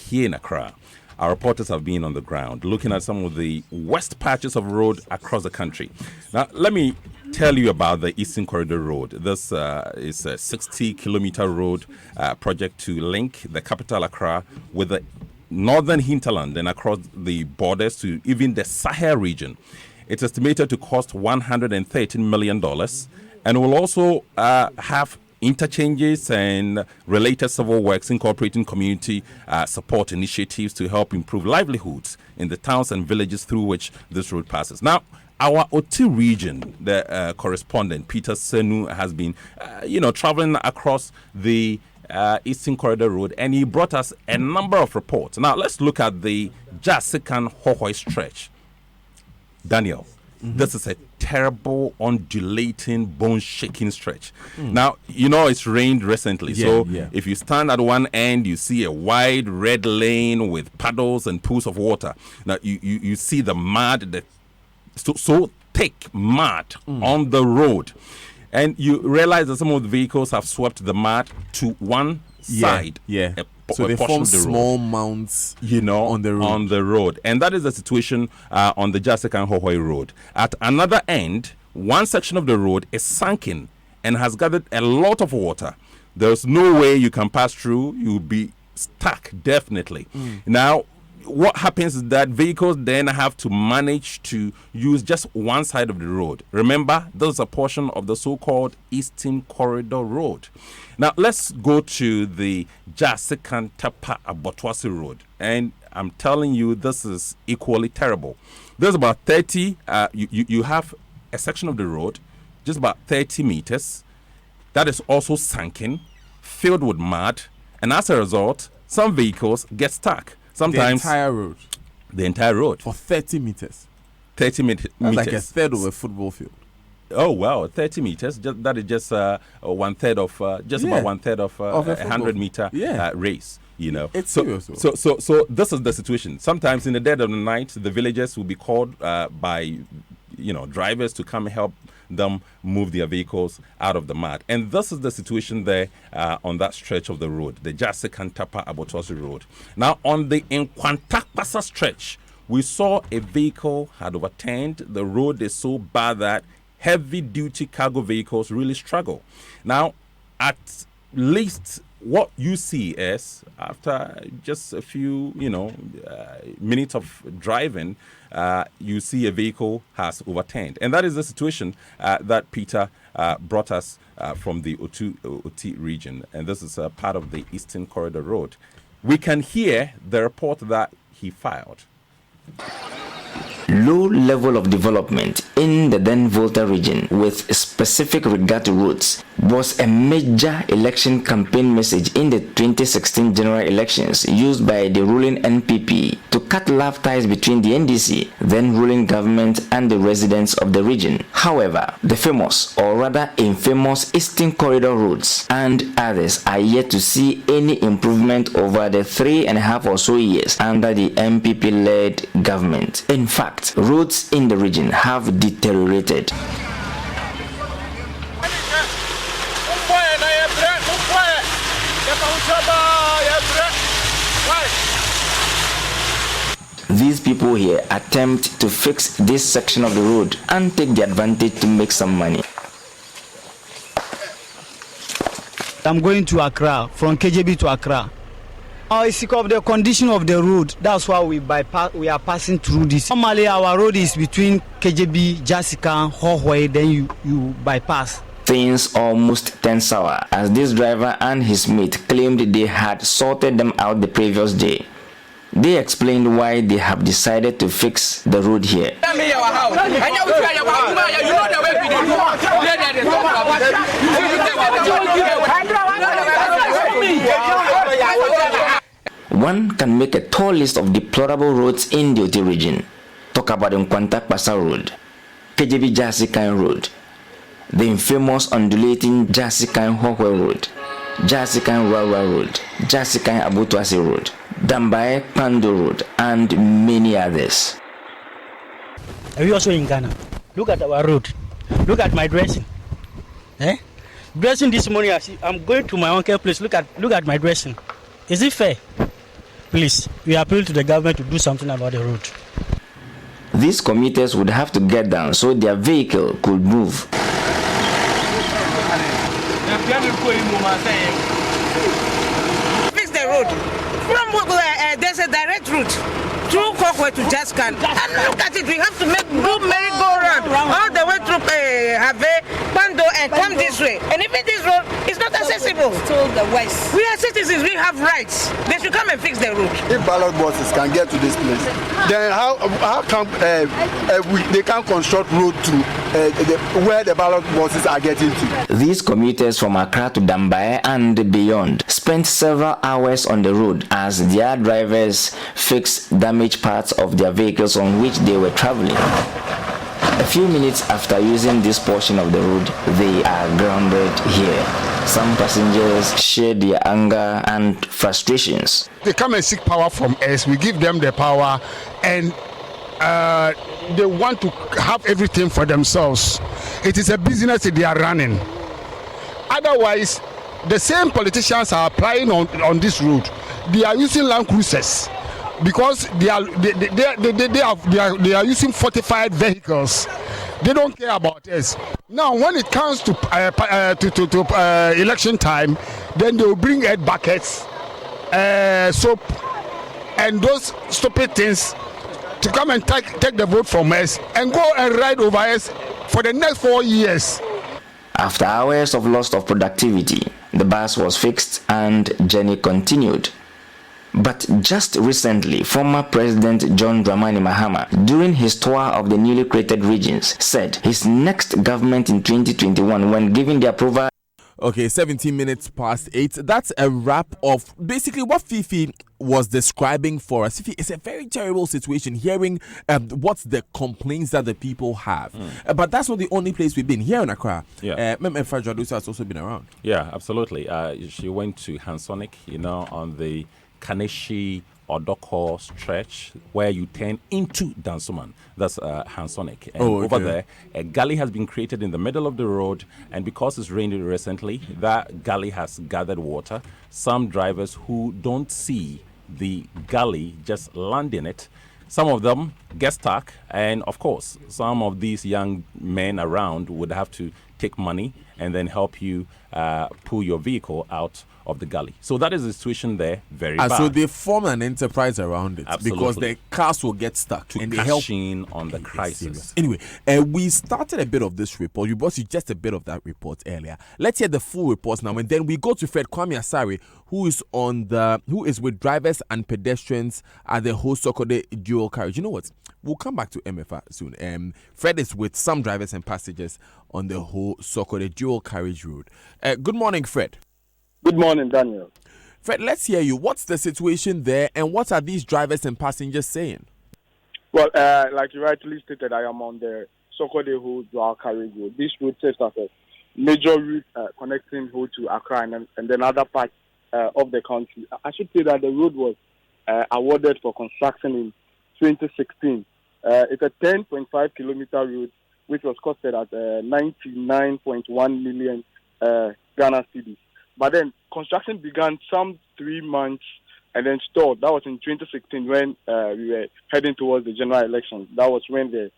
here in Accra, our reporters have been on the ground looking at some of the worst patches of road across the country. Now, let me tell you about the Eastern Corridor Road. This is a 60-kilometer road project to link the capital Accra with the northern hinterland and across the borders to even the Sahel region. It's estimated to cost $113 million and will also have interchanges and related civil works incorporating community support initiatives to help improve livelihoods in the towns and villages through which this road passes. Now, our Oti region, the correspondent, Peter Senu, has been, traveling across the Eastern Corridor Road, and he brought us a number of reports. Now, let's look at the Jasikan Hohoi stretch. Daniel, this is a terrible, undulating, bone-shaking stretch. Now, it's rained recently, if you stand at one end, you see a wide red lane with puddles and pools of water. Now, you see the mud, so thick mud on the road. And you realize that some of the vehicles have swept the mud to one side. So they form small mounds, on the road. And that is the situation on the Jasikan Hohoi Road. At another end, one section of the road is sunken and has gathered a lot of water. There's no way you can pass through. You'll be stuck, definitely. Now, what happens is that vehicles then have to manage to use just one side of the road. Remember, this is a portion of the so-called Eastern Corridor Road. Now, let's go to the Jasikan Tapa Abotwasi Road. And I'm telling you, this is equally terrible. There's about 30, you have a section of the road, just about 30 meters, that is also sunken, filled with mud. And as a result, some vehicles get stuck. Sometimes the entire road for 30 meters. 30 meters. That's like a third of a football field. Oh wow, 30 meters. That is just one third of about one third of a 100-meter race. It's serious. So this is the situation. Sometimes in the dead of the night, the villagers will be called by drivers to come help them move their vehicles out of the mud. And this is the situation there on that stretch of the road, the Jasikan Tapa Abotwasi Road. Now, on the Nkwantakpasa stretch, we saw a vehicle had overturned. The road is so bad that heavy-duty cargo vehicles really struggle. Now, at least what you see is, after just a few, minutes of driving, you see a vehicle has overturned. And that is the situation that Peter brought us from the Oti region. And this is part of the Eastern Corridor Road. We can hear the report that he filed. Low level of development in the then Volta region with specific regard to roads was a major election campaign message in the 2016 general elections used by the ruling NPP to cut love ties between the NDC, then ruling government, and the residents of the region. However, the famous, or rather infamous, Eastern Corridor roads and others are yet to see any improvement over the 3.5 or so years under the NPP-led government. In fact, roads in the region have deteriorated. These people here attempt to fix this section of the road and take the advantage to make some money. I'm going to Accra, from KJB to Accra. It's because of the condition of the road. That's why we are passing through this. Normally, our road is between KJB, Jasikan, Hohoi, then you bypass. Things almost turned sour as this driver and his mate claimed they had sorted them out the previous day. They explained why they have decided to fix the road here. One can make a tall list of deplorable roads in the Oti region. Talk about the Nkwantakpasa Road, KJB Jasikan Road, the infamous undulating Jasikan Hohoi Road, Jasikan Rawa Road, Jasikan Abotwasi Road, Dambaye Pando Road, and many others. Are we also in Ghana? Look at our road. Look at my dressing. Dressing this morning, I'm going to my uncle's place. Look at my dressing. Is it fair? Please, we appeal to the government to do something about the road. These commuters would have to get down so their vehicle could move. Fix the road. There's a direct route through Kokwe to Jaskan. And look at it, we have to do merry-go-round all the way through Have, Bando, and come this way. And even this road is not accessible. To the west. We are citizens, we have rights. They should come and fix the road. If ballot buses can get to this place, then how come they can't construct road to where the ballot buses are getting to? These commuters from Accra to Dambaye and beyond spent several hours on the road as their drivers fixed damaged parts of their vehicles on which they were traveling. A few minutes after using this portion of the road, they are grounded here. Some passengers share their anger and frustrations. They come and seek power from us, we give them the power, and they want to have everything for themselves. It is a business that they are running. Otherwise, the same politicians are applying on this road. They are using Land Cruisers because they are using fortified vehicles. They don't care about us. Now, when it comes to election time, then they will bring head buckets, soap, and those stupid things to come and take the vote from us and go and ride over us for the next 4 years. After hours of loss of productivity, the bus was fixed and journey continued. But just recently, former President John Dramani Mahama, during his tour of the newly created regions, said his next government in 2021, when giving the approval. Okay, 17 minutes past 8. That's a wrap of basically what Fifi was describing for us. Fifi, it's a very terrible situation hearing what's the complaints that the people have. But that's not the only place we've been. Here in Accra, Memphis Jadusa has also been around. Yeah, absolutely. She went to Hansonic, on the Kaneshi Odoko stretch where you turn into Dansoman. That's Hansonic. And over there, a gully has been created in the middle of the road, and because it's rained recently, that gully has gathered water. Some drivers who don't see the gully just land in it. Some of them get stuck, and of course, some of these young men around would have to take money and then help you pull your vehicle out of the gully. So that is the situation there. Very bad. So they form an enterprise around it. Absolutely. Because the cars will get stuck to and cash they help in on the crisis. Anyway, we started a bit of this report. We brought you just a bit of that report earlier. Let's hear the full report now, and then we go to Fred Kwame Asare, who is with drivers and pedestrians at the Ho Sokode dual carriage. You know what? We'll come back to MFA soon. Fred is with some drivers and passengers on the Ho Sokode dual carriage road. Good morning, Fred. Good morning, Daniel. Fred, let's hear you. What's the situation there, and what are these drivers and passengers saying? Well, like you rightly stated, I am on the Sokode Ho dual carriage road. This road serves as a major route connecting Ho to Accra and then other parts of the country. I should say that the road was awarded for construction in 2016. It's a 10.5 kilometer road, which was costed at 99.1 million Ghana cedis. But then construction began some 3 months and then stalled. That was in 2016 when we were heading towards the general election. That was when the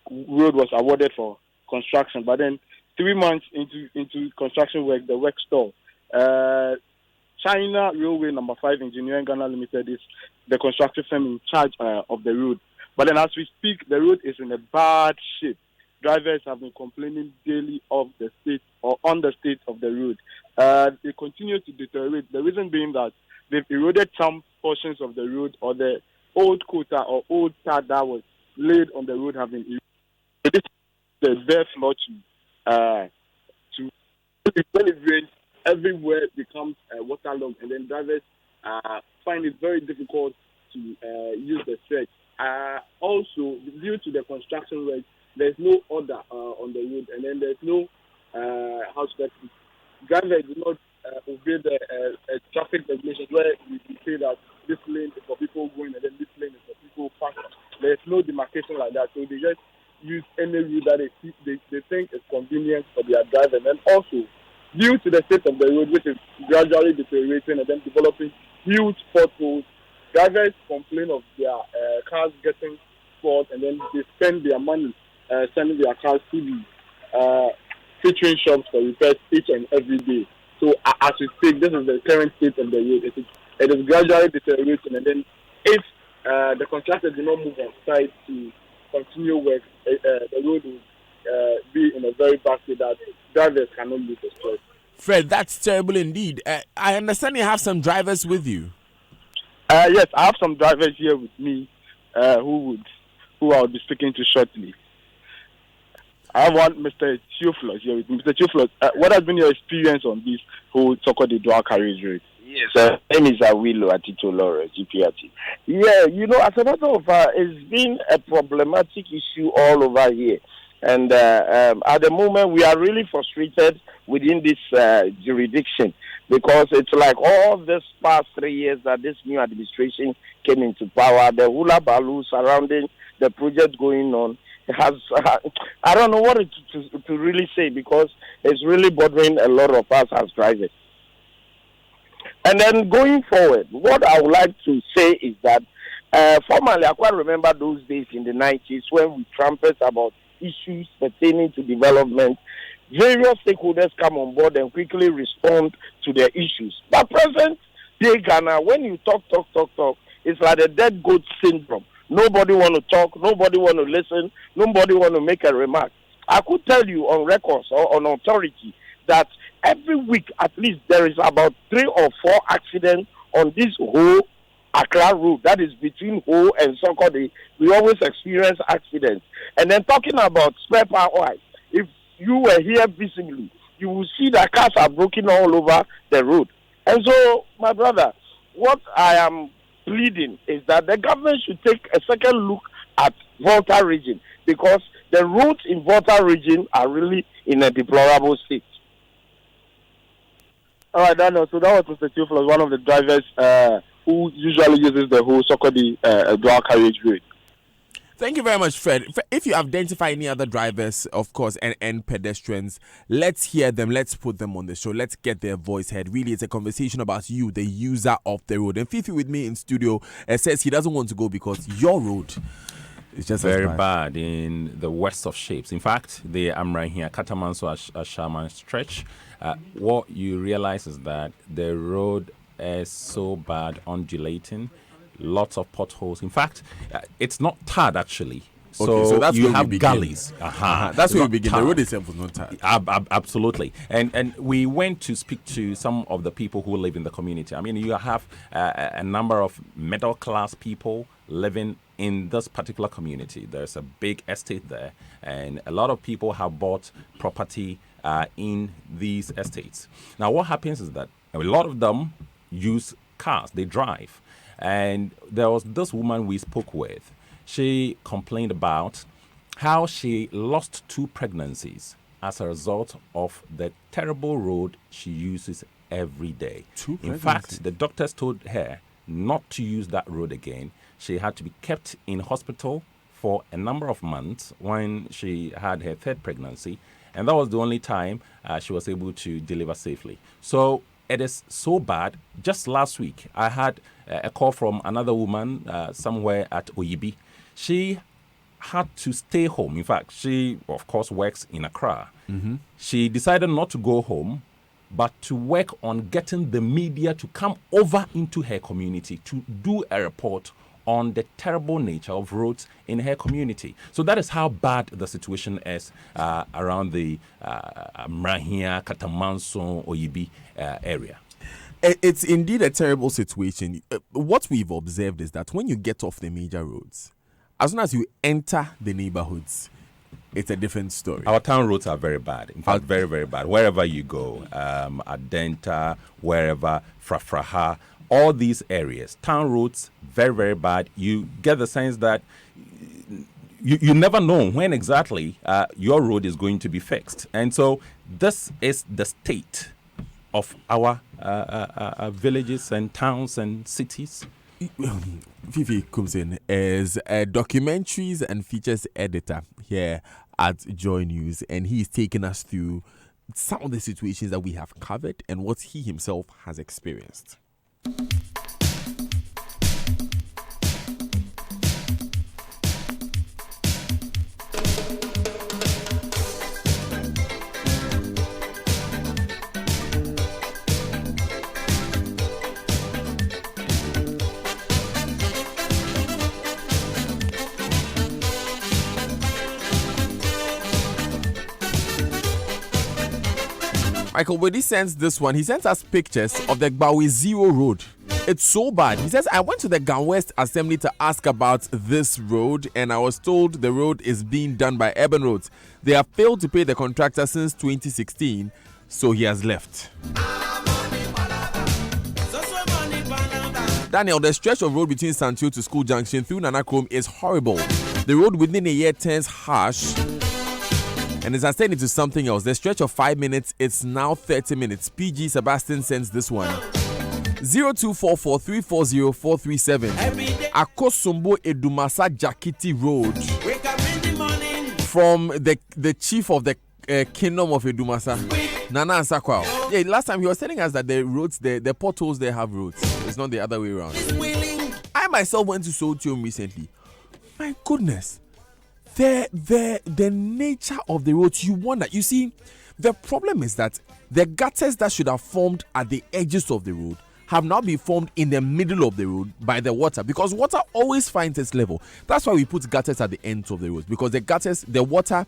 road was awarded for construction. But then 3 months into construction work, the work stalled. China Railway No. 5 Engineering Ghana Limited is the construction firm in charge of the road. But then as we speak, the road is in a bad shape. Drivers have been complaining daily of the state or on the state of the road. They continue to deteriorate. The reason being that they've eroded some portions of the road, or the old quota or old tar that was laid on the road have been eroded. This is the bare floor to when it rains, everywhere becomes waterlogged, and then drivers find it very difficult to use the stretch. Also, due to the construction work, there's no order on the road, and then there's no drivers do not obey the traffic regulations where we say that this lane is for people going and then this lane is for people passing. There's no demarcation like that, so they just use any route that they think is convenient for their drivers. And also, due to the state of the road, which is gradually deteriorating and then developing huge potholes, drivers complain of their cars getting spoiled, and then they spend their money sending their cars to the featuring shops for repairs each and every day. So as we speak, this is the current state of the road. It is gradually deteriorating, and then if the contractor do not move on site to continue work, the road will be in a very bad state that drivers cannot use the street. Fred, that's terrible indeed. I understand you have some drivers with you. Yes, I have some drivers here with me who I'll be speaking to shortly. I want Mr. Theophilus here with me. Mr. Theophilus, what has been your experience on this whole so-called dual carriage road? Yes, my name is Awilo Atito Lawrence, GPRT. Yeah, as a matter of fact, it's been a problematic issue all over here. And at the moment, we are really frustrated within this jurisdiction because it's like all this past 3 years that this new administration came into power, the hula baloo surrounding the project going on has, I don't know what to really say because it's really bothering a lot of us as drivers. And then going forward, what I would like to say is that formerly, I quite remember those days in the 90s when we trumpet about issues pertaining to development. Various stakeholders come on board and quickly respond to their issues. But present day Ghana, when you talk, it's like a dead goat syndrome. Nobody want to talk, nobody want to listen, nobody want to make a remark. I could tell you on records or on authority that every week at least there is about 3 or 4 accidents on this whole Accra road. That is between Ho and Sokode. We always experience accidents. And then talking about spare part oil, if you were here visibly, you will see that cars are broken all over the road. And so, my brother, what I am pleading is that the government should take a second look at Volta region because the roads in Volta region are really in a deplorable state. All right, Daniel. So that was Mr. Theophilus, one of the drivers who usually uses the whole Sokodi dual carriage road. Thank you very much, Fred. If you identify any other drivers, of course, and pedestrians, let's hear them. Let's put them on the show. Let's get their voice heard. Really, it's a conversation about you, the user of the road. And Fifi with me in studio says he doesn't want to go because your road is just very bad in the west of Shapes. In fact, I'm right here, Katamanso Ashaman stretch. What you realize is that the road is so bad, undulating. Lots of potholes. In fact, it's not tarred actually. So that's you where have we begin. gullies. That's where we begin. The road itself was not tarred. Absolutely. And we went to speak to some of the people who live in the community. I mean, you have a number of middle class people living in this particular community. There's a big estate there, and a lot of people have bought property in these estates. Now, what happens is that a lot of them use cars. They drive. And there was this woman we spoke with. She complained about how she lost 2 pregnancies as a result of the terrible road she uses every day. In fact, the doctors told her not to use that road again. She had to be kept in hospital for a number of months when she had her 3rd pregnancy. And that was the only time she was able to deliver safely. So it is so bad. Just last week, I had a call from another woman somewhere at Oyibi. She had to stay home. In fact, she, of course, works in Accra. Mm-hmm. She decided not to go home, but to work on getting the media to come over into her community to do a report on the terrible nature of roads in her community. So that is how bad the situation is around the Mrahia, Katamanso, Oyibi area. It's indeed a terrible situation. What we've observed is that when you get off the major roads, as soon as you enter the neighborhoods, it's a different story. Our town roads are very bad. In fact, very, very bad. Wherever you go, Adenta, wherever, Frafraha, all these areas, town roads, very, very bad. You get the sense that you never know when exactly your road is going to be fixed. And so this is the state of our villages and towns and cities. Fifi Kumsin is a documentaries and features editor here at Joy News, and he's taken us through some of the situations that we have covered and what he himself has experienced. Michael Wedi sends this one. He sends us pictures of the Gbawe Zero Road. It's so bad. He says, I went to the Gan West Assembly to ask about this road, and I was told the road is being done by Urban Roads. They have failed to pay the contractor since 2016, so he has left. Daniel, the stretch of road between Sancho to School Junction through Nana Krom is horrible. The road within a year turns harsh and is ascending into something else. The stretch of 5 minutes, it's now 30 minutes. PG Sebastian sends this one. 0244340437. Akosombo Edumasa Jakiti Road. From the chief of the kingdom of Edumasa, Nana Ansakwao. Yeah, last time he was telling us that the roads, the potholes, they have roads. It's not the other way around. I myself went to Sotium recently. My goodness. The nature of the roads, you wonder. You see, the problem is that the gutters that should have formed at the edges of the road have now been formed in the middle of the road by the water, because water always finds its level. That's why we put gutters at the ends of the road, because the water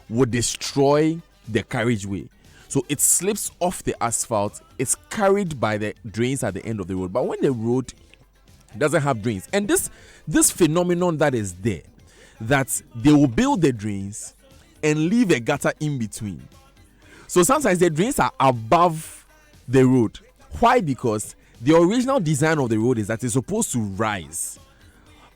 would destroy the carriageway. So it slips off the asphalt, it's carried by the drains at the end of the road. But when the road doesn't have drains, and this phenomenon that is there, that they will build the drains and leave a gutter in between. So sometimes the drains are above the road. Why? Because the original design of the road is that it's supposed to rise.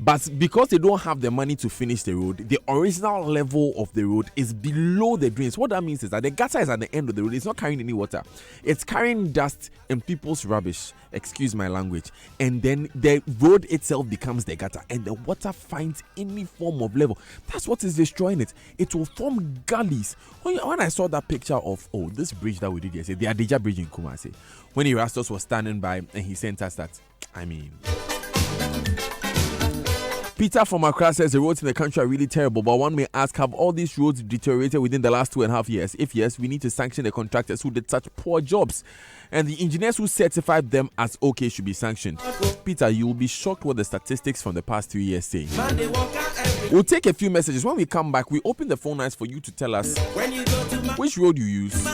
But because they don't have the money to finish the road, the original level of the road is below the drains. What that means is that the gutter is at the end of the road. It's not carrying any water. It's carrying dust and people's rubbish. Excuse my language. And then the road itself becomes the gutter, and the water finds any form of level. That's what is destroying it. It will form gullies. When I saw that picture of, this bridge that we did yesterday, the Adija Bridge in Kumasi, when Erastus was standing by and he sent us that, Peter from Accra says the roads in the country are really terrible, but one may ask, have all these roads deteriorated within the last 2.5 years? If yes, we need to sanction the contractors who did such poor jobs, and the engineers who certified them as okay should be sanctioned. Peter, you will be shocked what the statistics from the past 3 years say. We'll take a few messages. When we come back, we open the phone lines for you to tell us which road you use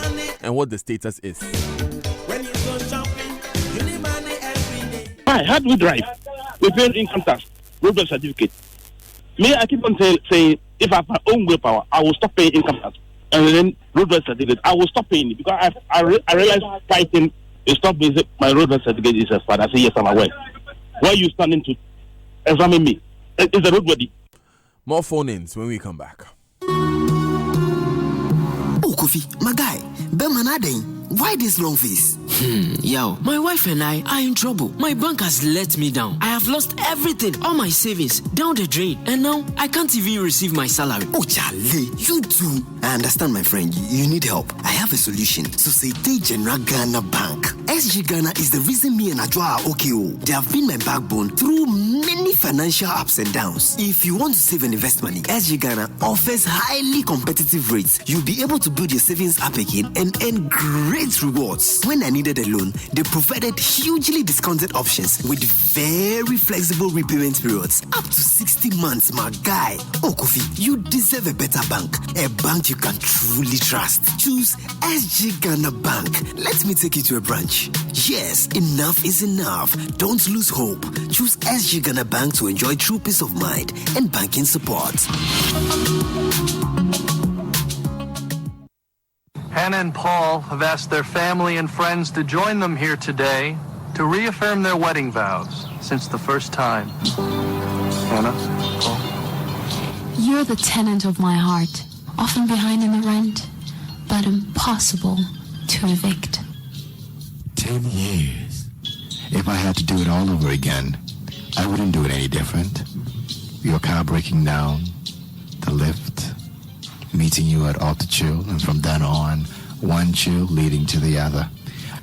and what the status is. Hi, how do we drive? We pay income tax. Road certificate. Me, I keep on saying, if I have my own willpower, I will stop paying income tax. And then road certificate, I will stop paying it, because I realize fighting is stop being my road certificate is expired. I say, yes, I'm aware. Why are you standing to examine me? Is the road ready? More phone-ins when we come back. Oh, Kofi, my guy, Bemanading. Why this long face? Yo, my wife and I are in trouble. My bank has let me down. I have lost everything, all my savings, down the drain. And now, I can't even receive my salary. Oh, Charlie, you too. I understand, my friend. You need help. I have a solution. So say, take General Ghana Bank. SG Ghana is the reason me and Adwa are okay. They have been my backbone through many financial ups and downs. If you want to save and invest money, SG Ghana offers highly competitive rates. You'll be able to build your savings app again and earn great rewards. When I needed a loan, they provided hugely discounted options with very flexible repayment periods, up to 60 months, my guy. Oh, Kofi, you deserve a better bank, a bank you can truly trust. Choose SG Ghana Bank. Let me take you to a branch. Yes, enough is enough. Don't lose hope. Choose SG Ghana Bank to enjoy true peace of mind and banking support. Hannah and Paul have asked their family and friends to join them here today to reaffirm their wedding vows since the first time. Hannah, Paul? You're the tenant of my heart, often behind in the rent, but impossible to evict. 10 years. If I had to do it all over again, I wouldn't do it any different. Your car breaking down, the lift, meeting you at Alta Chill, and from then on, one chill leading to the other.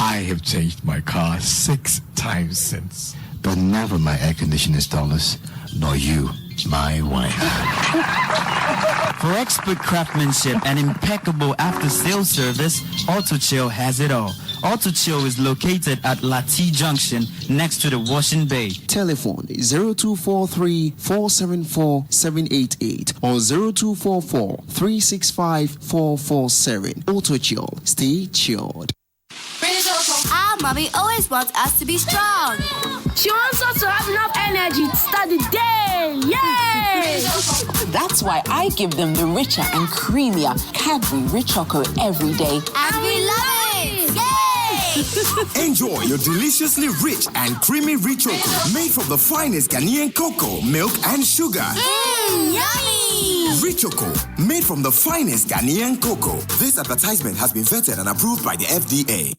I have changed my car 6 times since. But never my air conditioning installers, nor you, my wife. For expert craftsmanship and impeccable after-sales service, Auto Chill has it all. Auto Chill is located at Lati Junction, next to the Washing Bay. Telephone 0243-474-788 or 0244-365-447. Auto Chill. Stay chilled. mommy always wants us to be strong. She wants us to have enough energy to start the day. Yay! That's why I give them the richer and creamier Cadbury Rich Choco every day. And we love it! Yay! Enjoy your deliciously rich and creamy Rich Choco made from the finest Ghanaian cocoa, milk, and sugar. Yummy! Rich Choco, made from the finest Ghanaian cocoa. This advertisement has been vetted and approved by the FDA.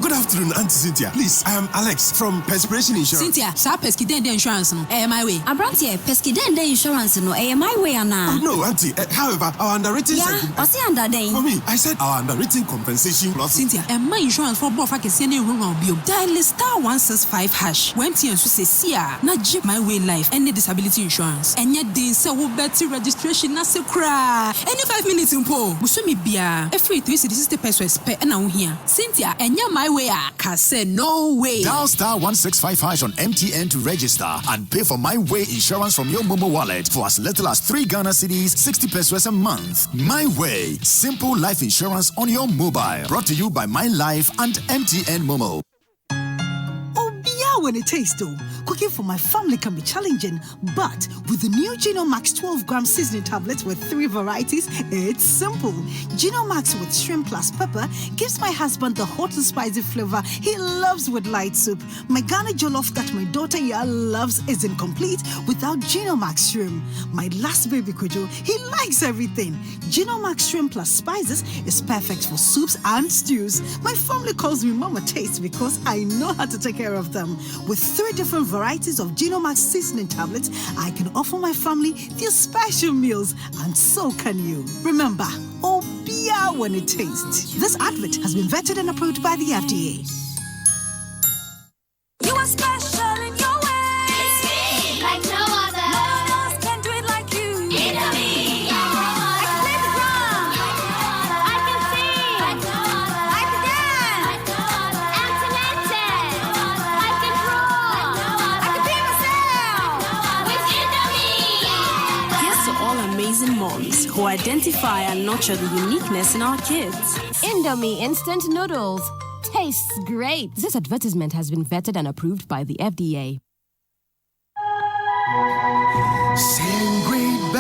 Good afternoon, Auntie Cynthia. Please, I am Alex from Perspiration Insurance. Cynthia, sa Pesciden Insurance no, my way. Abrantie, Pesciden Insurance no, my way, Anna. Oh, no, Auntie. However, our underwritten... Yeah, what's the underwriting? For me, I said our underwritten compensation plus... Cynthia, my insurance for both I can send in wrong bill. Dial *165#. When TN say Sia, not Jeep My Way Life, any disability insurance. And yet they say we better registration na se cry. Any 5 minutes in po. Musumi bia. Every 360 pesos per and now here. Cynthia, and my way can say no way. Dial *165# on MTN to register and pay for My Way insurance from your Momo wallet for as little as 3 Ghana cedis, 60 pesos a month. My Way, simple life insurance on your mobile. Brought to you by My Life and MTN Momo. When it tastes though, cooking for my family can be challenging, but with the new Genomax 12-gram seasoning tablets with 3 varieties, it's simple. Genomax with shrimp plus pepper gives my husband the hot and spicy flavor he loves with light soup. My Ghana jollof that my daughter Ya loves isn't complete without Genomax shrimp. My last baby Kojo, he likes everything. Genomax shrimp plus spices is perfect for soups and stews. My family calls me Mama Taste because I know how to take care of them. With 3 different varieties of Genomax seasoning tablets, I can offer my family their special meals, and so can you. Remember, Obia when it tastes. This advert has been vetted and approved by the FDA. You are special in your way. It's me, like no other. No one else can do it like you. Indomie. I can play the drum. I can sing. I can dance. I'm talented. I can draw. I can be myself. With Indomie. Here's to all amazing moms who identify and nurture the uniqueness in our kids. Indomie instant noodles. Tastes great. This advertisement has been vetted and approved by the FDA.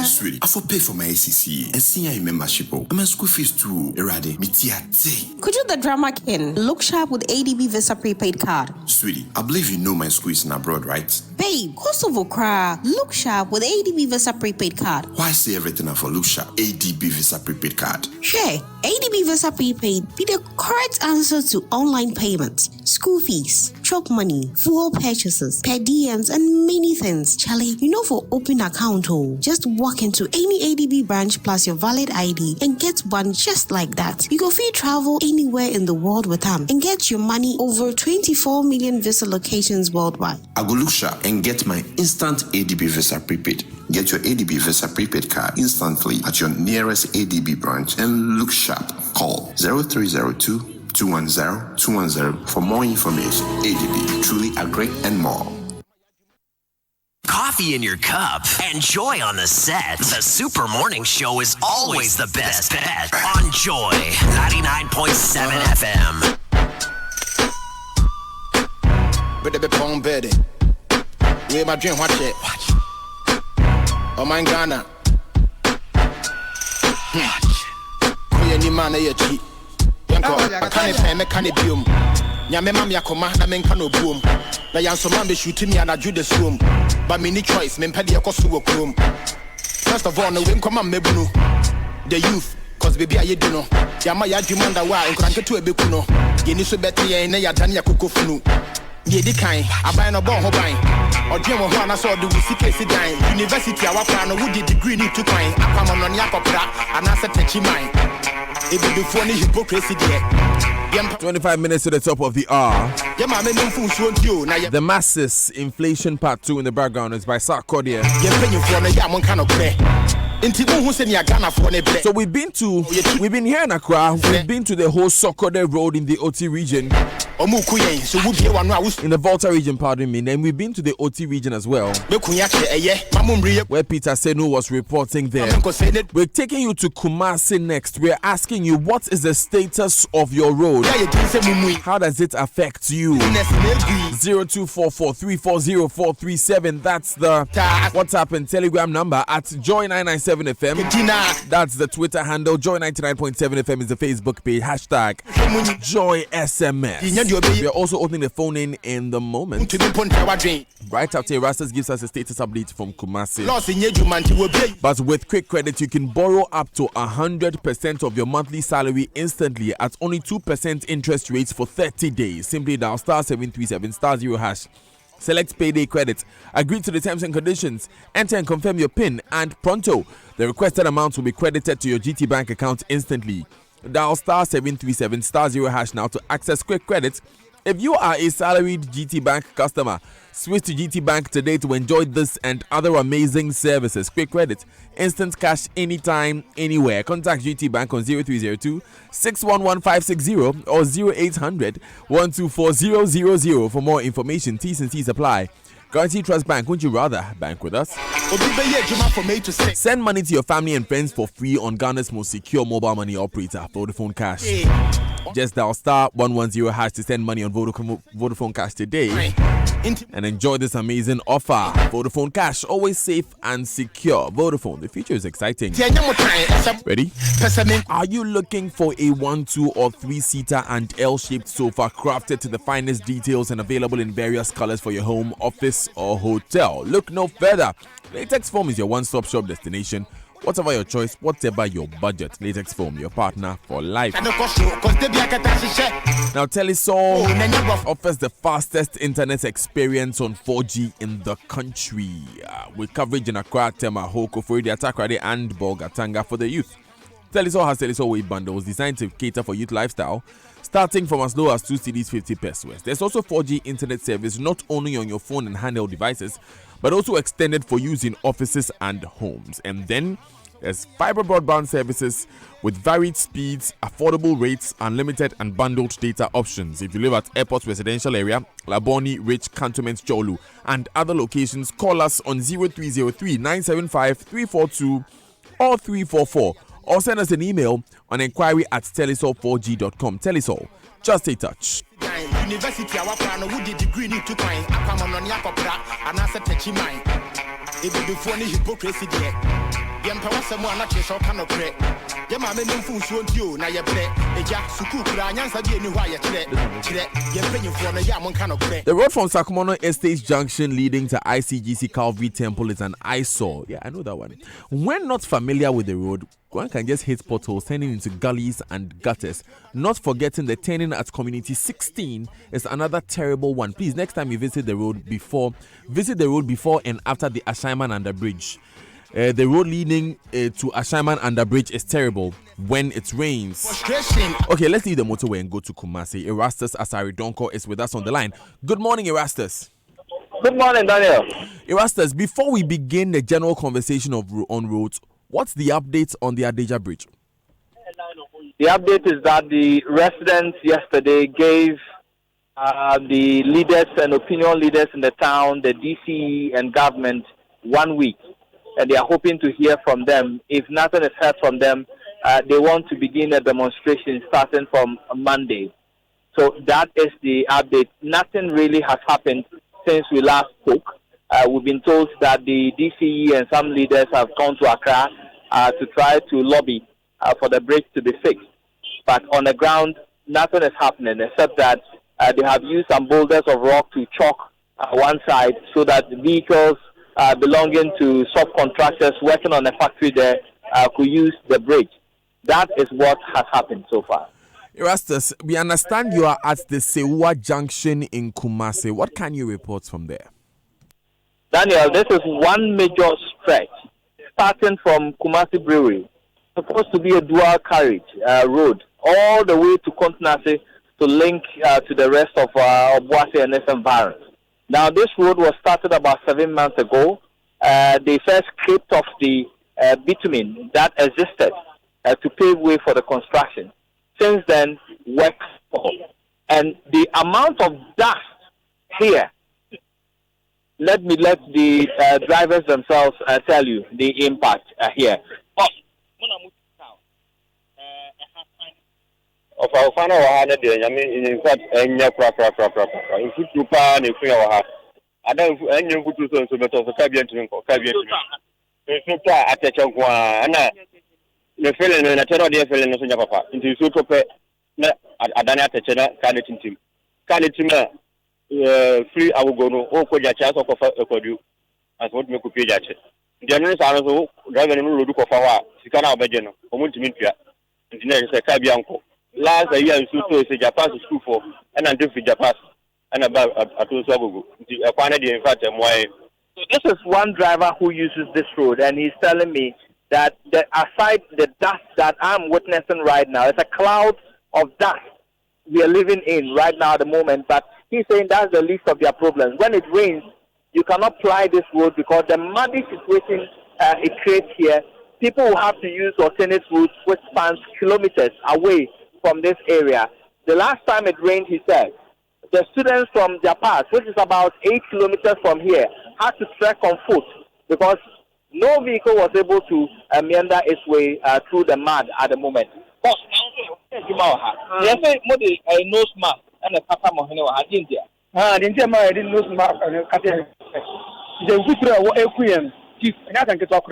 Sweetie, I for pay for my ACCA and senior membership. And my school fees too. Erade, mitiate. Could you the drama king look sharp with ADB Visa prepaid card? Sweetie, I believe you know my school is in abroad, right? Babe, Kosovo cry. Look sharp with ADB Visa prepaid card. Why say everything for look sharp? ADB Visa prepaid card. Sure, ADB Visa prepaid be the correct answer to online payments, school fees, shop money, fuel purchases, per diems, and many things. Charlie, you know for open account, just walk into any ADB branch plus your valid ID and get one just like that. You go free travel anywhere in the world with them and get your money over 24 million Visa locations worldwide. I go look sharp and get my instant ADB Visa prepaid. Get your ADB Visa prepaid card instantly at your nearest ADB branch and look sharp. Call 0302 210-210 for more information. ADB, truly a great and more. Coffee in your cup and joy on the set. The Super Morning Show is always the best bet on Joy 99.7 FM. Better be pong bedding. Where my dream, watch it. Oh my Ghana. Queen ni man ya cheat. I can't pay me can't boom. Nyame mam yakoma na men kano boom. Na yanso man be shooting me and I do the swim. But me ni choice, men pedi akosu wo krom. First of all, no win come mebunu. The youth, cause baby I do no. Yama ya dwumanda wa enkoranke to ebeku no. Ye ni so beti ye na ya dan ya kokofunu. Ye di kan, aban no bon ho ban. Odwe mo ho ana so do sika sidan. University awapa no wudi degree ni tukan. Akwa no ne akopra ana se techi man. It be before any hypocrisy there. 25 minutes to the top of the hour. The Masses Inflation Part 2 in the background is by Sarkodia. So we've been here in Accra. We've been to the whole Sokode Road in the OT region. In the Volta region, pardon me, and we've been to the OT region as well, where Peter Senu was reporting there. We're taking you to Kumasi next. We're asking you, what is the status of your road? How does it affect you? 0244340437. That's the WhatsApp and Telegram number at Joy997FM. That's the Twitter handle. Joy99.7FM is the Facebook page. Hashtag JoySMS. We are also opening the phone in the moment. Right after Erastus gives us a status update from Kumasi. But with quick credit, you can borrow up to 100% of your monthly salary instantly at only 2% interest rates for 30 days. Simply dial *737*0#. Select payday credit. Agree to the terms and conditions. Enter and confirm your PIN, and pronto, the requested amount will be credited to your GT Bank account instantly. Dial *737*0# now to access quick credit. If you are a salaried GT Bank customer, switch to GT Bank today to enjoy this and other amazing services. Quick credit, instant cash anytime, anywhere. Contact GT Bank on 0302-611-560 or 0800-124-000 for more information. T's and C's apply. Guarantee Trust Bank, wouldn't you rather bank with us? Send money to your family and friends for free on Ghana's most secure mobile money operator, Vodafone Cash. Just dial *110# to send money on Vodafone Cash today and enjoy this amazing offer. Vodafone Cash, always safe and secure. Vodafone, the future is exciting. Ready? Are you looking for a 1, 2 or 3-seater and L-shaped sofa crafted to the finest details and available in various colors for your home, office or hotel? Look no further. Latex Foam is your one-stop shop destination. Whatever your choice, whatever your budget, Latex Foam, your partner for life. Now, Telisol offers the fastest internet experience on 4G in the country, with coverage in Accra, Tema, Hoko, Florida, Takrady, and Bolgatanga for the youth. Telisol has Telisol Wave bundles designed to cater for youth lifestyle, starting from as low as 2 cedis 50 pesos. There's also 4G internet service not only on your phone and handheld devices, but also extended for use in offices and homes. And then there's fiber broadband services with varied speeds, affordable rates, unlimited and bundled data options. If you live at Airport Residential Area, Laboni, Rich, Cantonment, Cholu, and other locations, call us on 0303 975 342 or 344, or send us an email on inquiry@telisol4g.com. Telisol, just a touch. University awapano who did degree need to find apamono yakopra and answer techi mine. It be before ni hypocrisy there. Yempa wasemo anache so kano pre. Yema me numfu suontio na ye pre. Eja suku kura nyansa bi eni hwa ye kire. Kire yempenyfo no ya mon kano pre. The road from Sakumono Estate Junction leading to ICGC Calvary Temple is an eyesore. Yeah, I know that one. When not familiar with the road, one can just hit potholes turning into gullies and gutters. Not forgetting the turning at Community 16 is another terrible one. Please, next time you visit the road before and after the Ashaiman Under Bridge. The road leading to Ashaiman Under Bridge is terrible when it rains. Okay, let's leave the motorway and go to Kumasi. Erastus Asari Donko is with us on the line. Good morning, Erastus. Good morning, Daniel. Erastus, before we begin the general conversation on roads, what's the update on the Adeja Bridge? The update is that the residents yesterday gave the leaders and opinion leaders in the town, the DCE and government, 1 week. And they are hoping to hear from them. If nothing is heard from them, they want to begin a demonstration starting from Monday. So that is the update. Nothing really has happened since we last spoke. We've been told that the DCE and some leaders have gone to Accra to try to lobby for the bridge to be fixed. But on the ground, nothing is happening except that they have used some boulders of rock to chalk one side so that the vehicles belonging to subcontractors working on a factory there could use the bridge. That is what has happened so far. Erastus, we understand you are at the Sewa Junction in Kumasi. What can you report from there? Daniel, this is one major stretch starting from Kumasi Brewery. It's supposed to be a dual carriage road all the way to Kontinasi to link to the rest of Obuasi and its environs. Now, this road was started about 7 months ago. They first scraped off the bitumen that existed to pave way for the construction. Since then, work stopped. And the amount of dust here, let the drivers themselves tell you the impact here. Of our final in fact, and if you pan if you are, I don't put you so much of a cabinet at the Changua, the feeling and a tenor dear feeling in your papa, into so pay. I don't have to can it team. Can it free I will go no or your chance of a you as what me could pay that. Generally, I also driving in Ludu of our Sikana Bajano, or Multimedia, and the Cabianco. Last year, so is a Japan school for and I do for Japan and about a two sabu. I find it in fact why. So this is one driver who uses this road, and he's telling me that aside the dust that I'm witnessing right now, it's a cloud of dust we are living in right now at the moment. But he's saying that's the least of their problems. When it rains, you cannot ply this road because the muddy situation it creates here. People will have to use alternate routes which spans kilometers away from this area. The last time it rained, he said, the students from Japan, which is about 8 kilometers from here, had to trek on foot because no vehicle was able to meander its way through the mud at the moment. Yes, a nose mask and a papa mohino at India. The India didn't lose mask and a cat. The Witra were Equian, Chief, nothing to talk.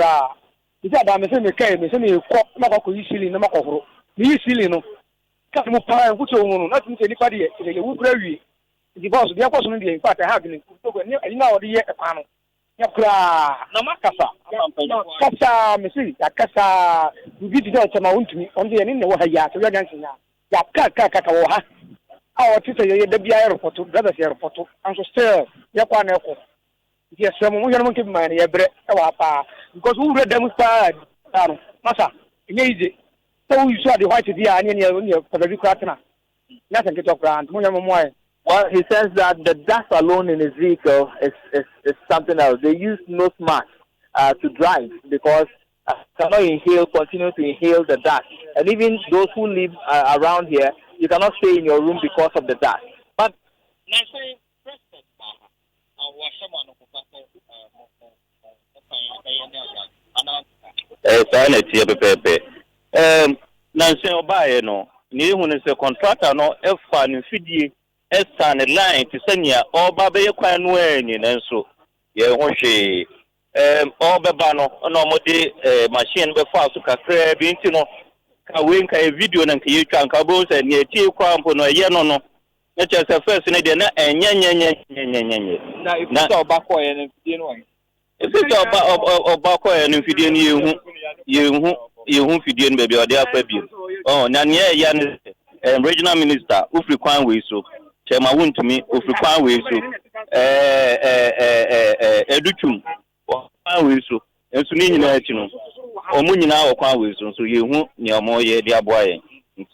Is that I'm saying, Missy, Mako, easily no Mako, easily no. Katamupa, which nothing to anybody, they would bury the boss, the opportunity, in fact, I have been now the year panel. Yakra, Namakasa, Kasa, Missy, Yakasa, you did it to my own to me on the end in the Wahaya, to Ragansina, Yakaka, our teacher, the airport, brothers airport, and so still, Yapan airport. Yes, some women don't give money, because who read them with Massa, easy. So you saw the white idea and your Pavicratana. Nothing to talk around. Well, he says that the dust alone in his vehicle is something else. They use nose masks to drive because cannot continue to inhale the dust. And even those who live around here, you cannot stay in your room because of the dust. But Nancy Obayeno, Nihun is a contractor, no F1 Fidi, Estan line to Senya, or Babe Quanwen, and so, Yehoshi, or Babano, no more machine before to Cacre, Bintino, Kawinka, a video and Kiyukan Kabos, and Yeti Kwampo, no Yanono. That's just a first in a and yan. Now, if you saw Bakoy and Fidian, if you saw Bakoy and Fidian, you won't feed in baby or their baby. Oh, Nanya Yan, regional minister, Ufri Kwanwe so, Chema won to me, Ufri Kwanwe so, Educhum, Kwanwe so, and Sunini National, or Munina or Kwanwe so you won't near more ye, dear boy.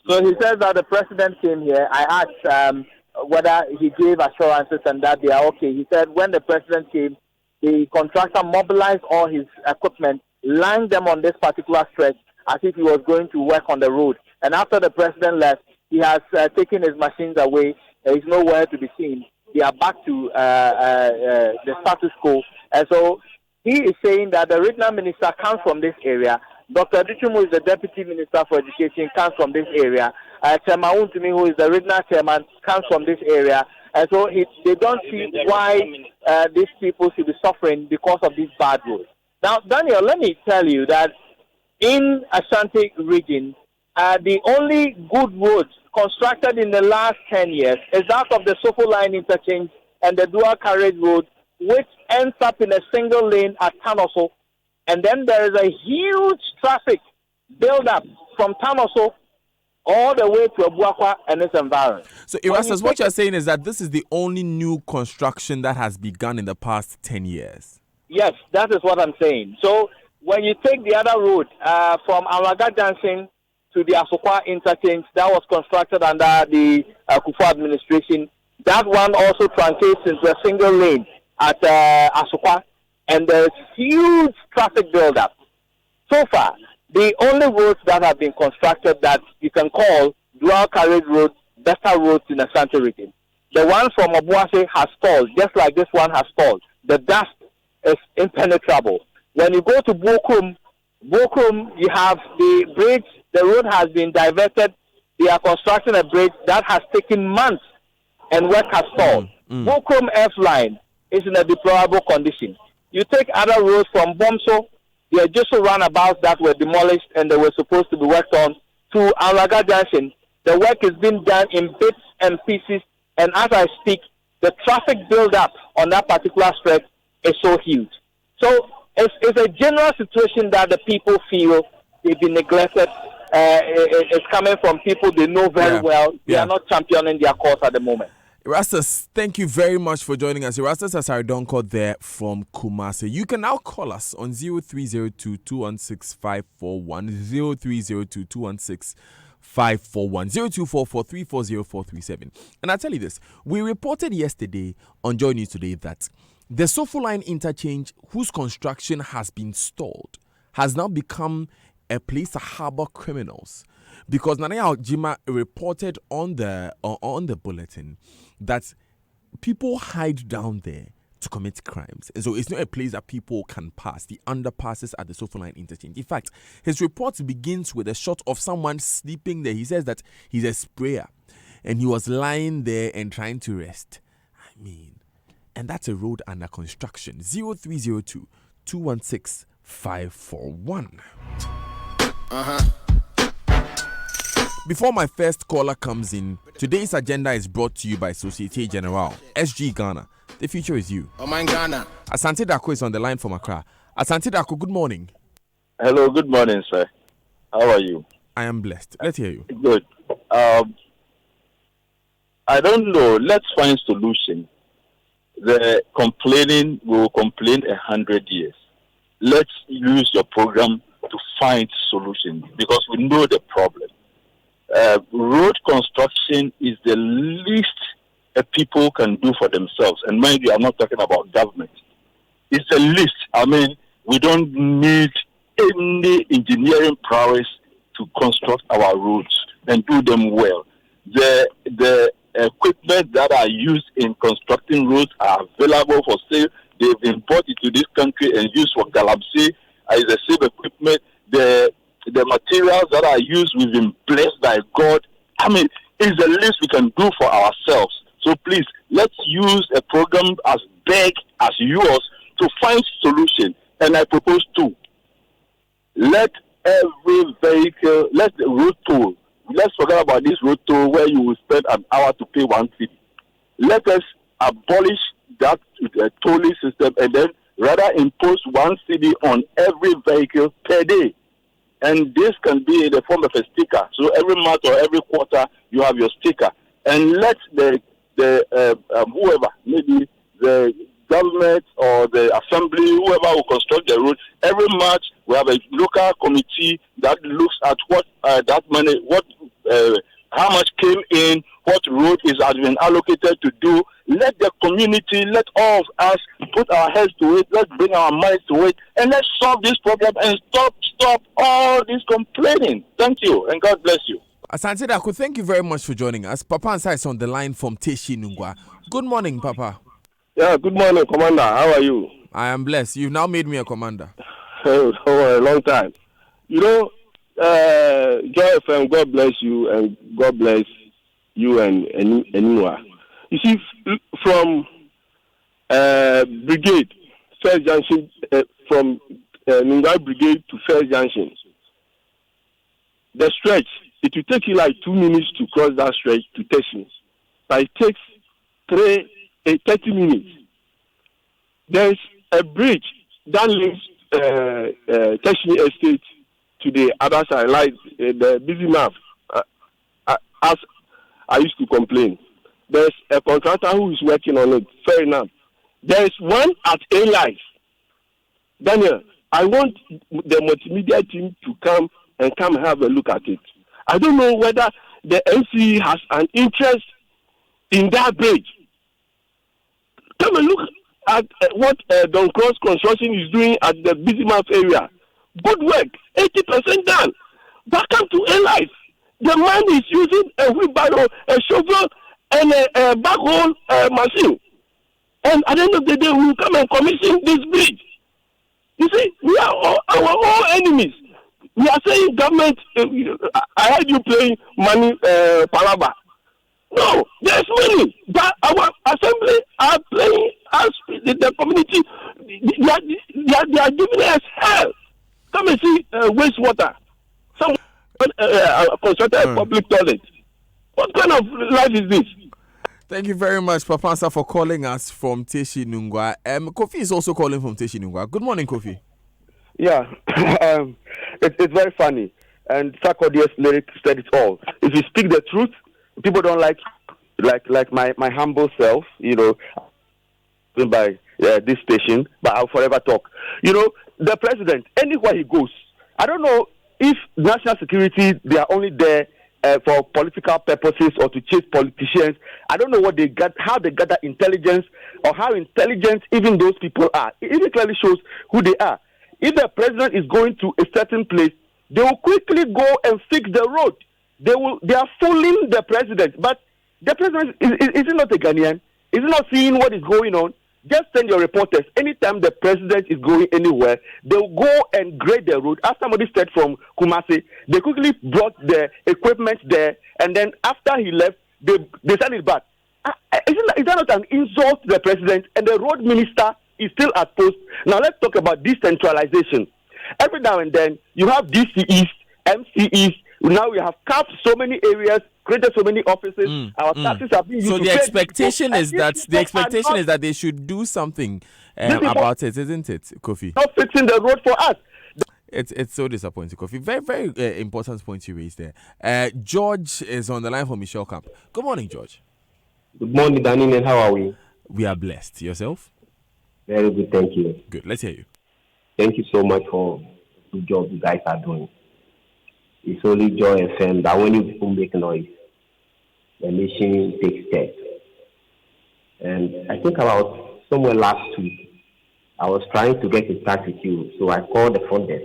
So he says that the president came here. I asked whether he gave assurances and that they are okay. He said when the president came, the contractor mobilized all his equipment, lined them on this particular stretch as if he was going to work on the road. And after the president left, he has taken his machines away. There is nowhere to be seen. They are back to the status quo. And so he is saying that the regional minister comes from this area. Dr. Duchumu is the deputy minister for education, comes from this area. Chairman Untumi, who is the regional chairman, comes from this area. And so they don't see why these people should be suffering because of these bad roads. Now, Daniel, let me tell you that in Ashanti region, the only good roads constructed in the last 10 years is that of the Sofo Line interchange and the dual carriage road, which ends up in a single lane at Tanoso. And then there is a huge traffic build-up from Tanoso all the way to Abuakwa and its environment. So, Erastus, what you're saying is that this is the only new construction that has begun in the past 10 years. Yes, that is what I'm saying. So, when you take the other road from Alaga Junction to the Asokwa interchange, that was constructed under the Kufu administration. That one also truncates into a single lane at Asokwa, and there's huge traffic build-up. So far, the only roads that have been constructed that you can call dual carriage roads better roads in the Asante region. The one from Obuasi has stalled, just like this one has stalled. The dust is impenetrable. When you go to Bokum, you have the bridge, the road has been diverted. They are constructing a bridge that has taken months and work has stalled. Bokum F line is in a deplorable condition. You take other roads from Bomso, there are just roundabouts that were demolished and they were supposed to be worked on, to Alaga Junction. The work is being done in bits and pieces, and as I speak, the traffic build-up on that particular stretch is so huge. So it's a general situation that the people feel they've been neglected. It's coming from people they know very well. They are not championing their cause at the moment. Erastus, thank you very much for joining us. Erastus Asaridonko there from Kumasi. You can now call us on 0302-216-541, 0302-216-541, 0244-340437. And I tell you this, we reported yesterday on Joy News Today that the Sofo Line interchange, whose construction has been stalled, has now become a place to harbor criminals. Because Nanaya Jima reported on the bulletin that people hide down there to commit crimes. And so it's not a place that people can pass, the underpasses at the Sofo Line interchange. In fact, his report begins with a shot of someone sleeping there. He says that he's a sprayer and he was lying there and trying to rest. I mean, and that's a road under construction. 0302-216-541. Before my first caller comes in, today's agenda is brought to you by Societe Generale, SG Ghana. The future is you. Oh my Ghana. Asante Dako is on the line from Accra. Asante Dako, good morning. Hello, good morning, sir. How are you? I am blessed. Let's hear you. Good. I don't know. Let's find solution. The complaining will complain 100 years. Let's use your program to find solution because we know the problem. Road construction is the least people can do for themselves. And mind you, I'm not talking about government. It's the least. I mean, we don't need any engineering prowess to construct our roads and do them well. The equipment that are used in constructing roads are available for sale. They've imported to this country and used for Galamsey as the same equipment. The materials that are used, we've been blessed by God. I mean, it's the least we can do for ourselves. So please, let's use a program as big as yours to find solution. And I propose two. Let every vehicle, let the road toll. Let's forget about this road toll where you will spend an hour to pay 1 cedi. Let us abolish that tolling system and then rather impose 1 cedi on every vehicle per day. And this can be in the form of a sticker. So every month or every quarter, you have your sticker. And let the whoever, maybe the government or the assembly, whoever will construct the road, every March we have a local committee that looks at what that money, how much came in, what road has been allocated to do. Let the community, let all of us put our heads to it. Let's bring our minds to it, and let's solve this problem and stop all this complaining. Thank you, and God bless you. Asante Dako, thank you very much for joining us. Papa Ansai is on the line from Teshi Nungwa. Good morning, Papa. Yeah, good morning, Commander. How are you? I am blessed. You've now made me a commander. Oh, a long time. You know, Joy FM, God bless you, and God bless you and Enua. You see, from Brigade, First Junction, from Nungwa Brigade to First Junction, the stretch, it will take you like 2 minutes to cross that stretch to Teshi. But it takes 30 minutes. There's a bridge that links Teshi Estate to the other side, like the busy map, as I used to complain. There's a contractor who is working on it. Fair enough. There's one at A-Life. Daniel, I want the multimedia team to come and have a look at it. I don't know whether the NCE has an interest in that bridge. Come and look at what Don Cross Construction is doing at the busy map area. Good work, 80% done. But come to A-Life. The man is using a wheelbarrow, a shovel, and a backhoe machine. And at the end of the day, we will come and commission this bridge. You see, we are our own enemies. We are saying government, I heard you playing money, palaba. No, there's money. But our assembly are playing us, the community, they are giving us hell. Come and see wastewater. Some constructed a public toilet. What kind of life is this? Thank you very much, Papansa, for calling us from Teshi Nungwa. Kofi is also calling from Teshi Nungwa. Good morning, Kofi. Yeah, it's very funny. And Sarkodie's lyric said it all. If you speak the truth, people don't like my humble self, by this station, but I'll forever talk. The president, anywhere he goes, I don't know if national security, they are only there for political purposes or to chase politicians. I don't know how they gather intelligence or how intelligent even those people are. It clearly shows who they are. If the president is going to a certain place, they will quickly go and fix the road. They are fooling the president. But the president is he not a Ghanaian? Is he not seeing what is going on? Just send your reporters. Anytime the president is going anywhere, they'll go and grade the road. As somebody said from Kumasi, they quickly brought the equipment there, and then after he left, they sent it back. Is that not an insult to the president? And the road minister is still at post. Now let's talk about decentralization. Every now and then, you have DCEs, MCEs. Now we have capped so many areas, created so many offices. Our taxes are being used. So to the pay expectation people, is and that these people are not- they should do something people- about it, isn't it, Kofi? not fixing the road for us. It's so disappointing, Kofi. Very, very important point you raised there. George is on the line for Michelle Camp. Good morning, George. Good morning, Danny, and how are we? We are blessed. Yourself? Very good, thank you. Good. Let's hear you. Thank you so much for the job you guys are doing. It's only Joy FM that when you people make noise, the nation takes steps. And I think about somewhere last week, I was trying to get in touch with you, so I called the front desk.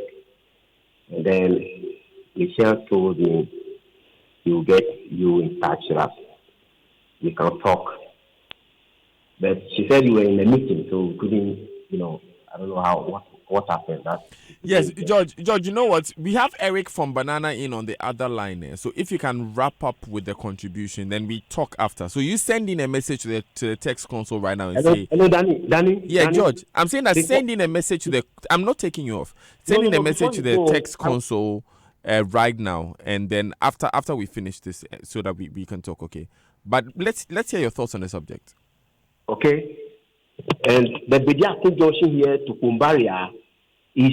And then Michelle told me he will get you in touch with us. We can talk. But she said you were in a meeting, so we couldn't, I don't know what happened. Yes, George, you know what? We have Eric from Banana in on the other line. So if you can wrap up with the contribution, then we talk after. So you send in a message to the text console right now and say... Hello, Danny. Yeah, Danny? George, I'm saying that send in a message to the... I'm not taking you off. Send in a message to the text console right now. And then after we finish this, so that we can talk, okay? But let's hear your thoughts on the subject. Okay. And the Bediaco junction here to Kumbaria is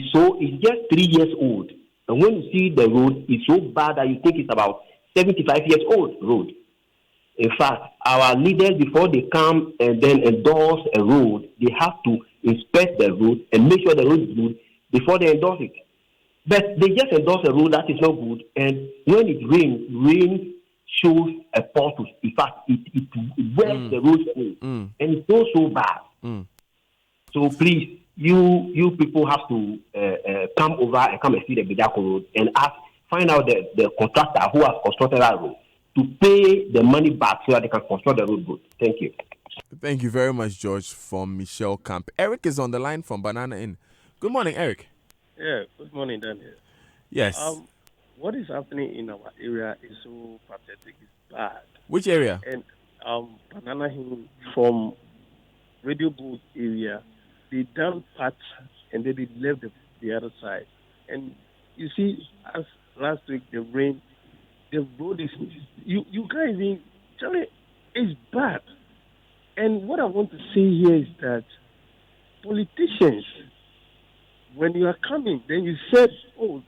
just 3 years old. And when you see the road, it's so bad that you think it's about 75 years old road. In fact, our leaders, before they come and then endorse a road, they have to inspect the road and make sure the road is good before they endorse it. But they just endorse a road that is not good, and when it rains, rain shows a pothole. In fact, it wears the road away, and it's so bad. So please, you people have to come over and come and see the Bediaco Road and find out the contractor who has constructed that road to pay the money back so that they can construct the road good. Thank you. Thank you very much, George, from Michelle Camp. Eric is on the line from Banana Inn. Good morning, Eric. Yeah, good morning, Daniel. Yes. What is happening in our area is so pathetic. It's bad. Which area? And Banana Hill from Radio Booth area, they done part and then they left the other side. And you see, as last week the rain, the road is you guys in Charlie, it's bad. And what I want to say here is that politicians, when you are coming, then you said, oh,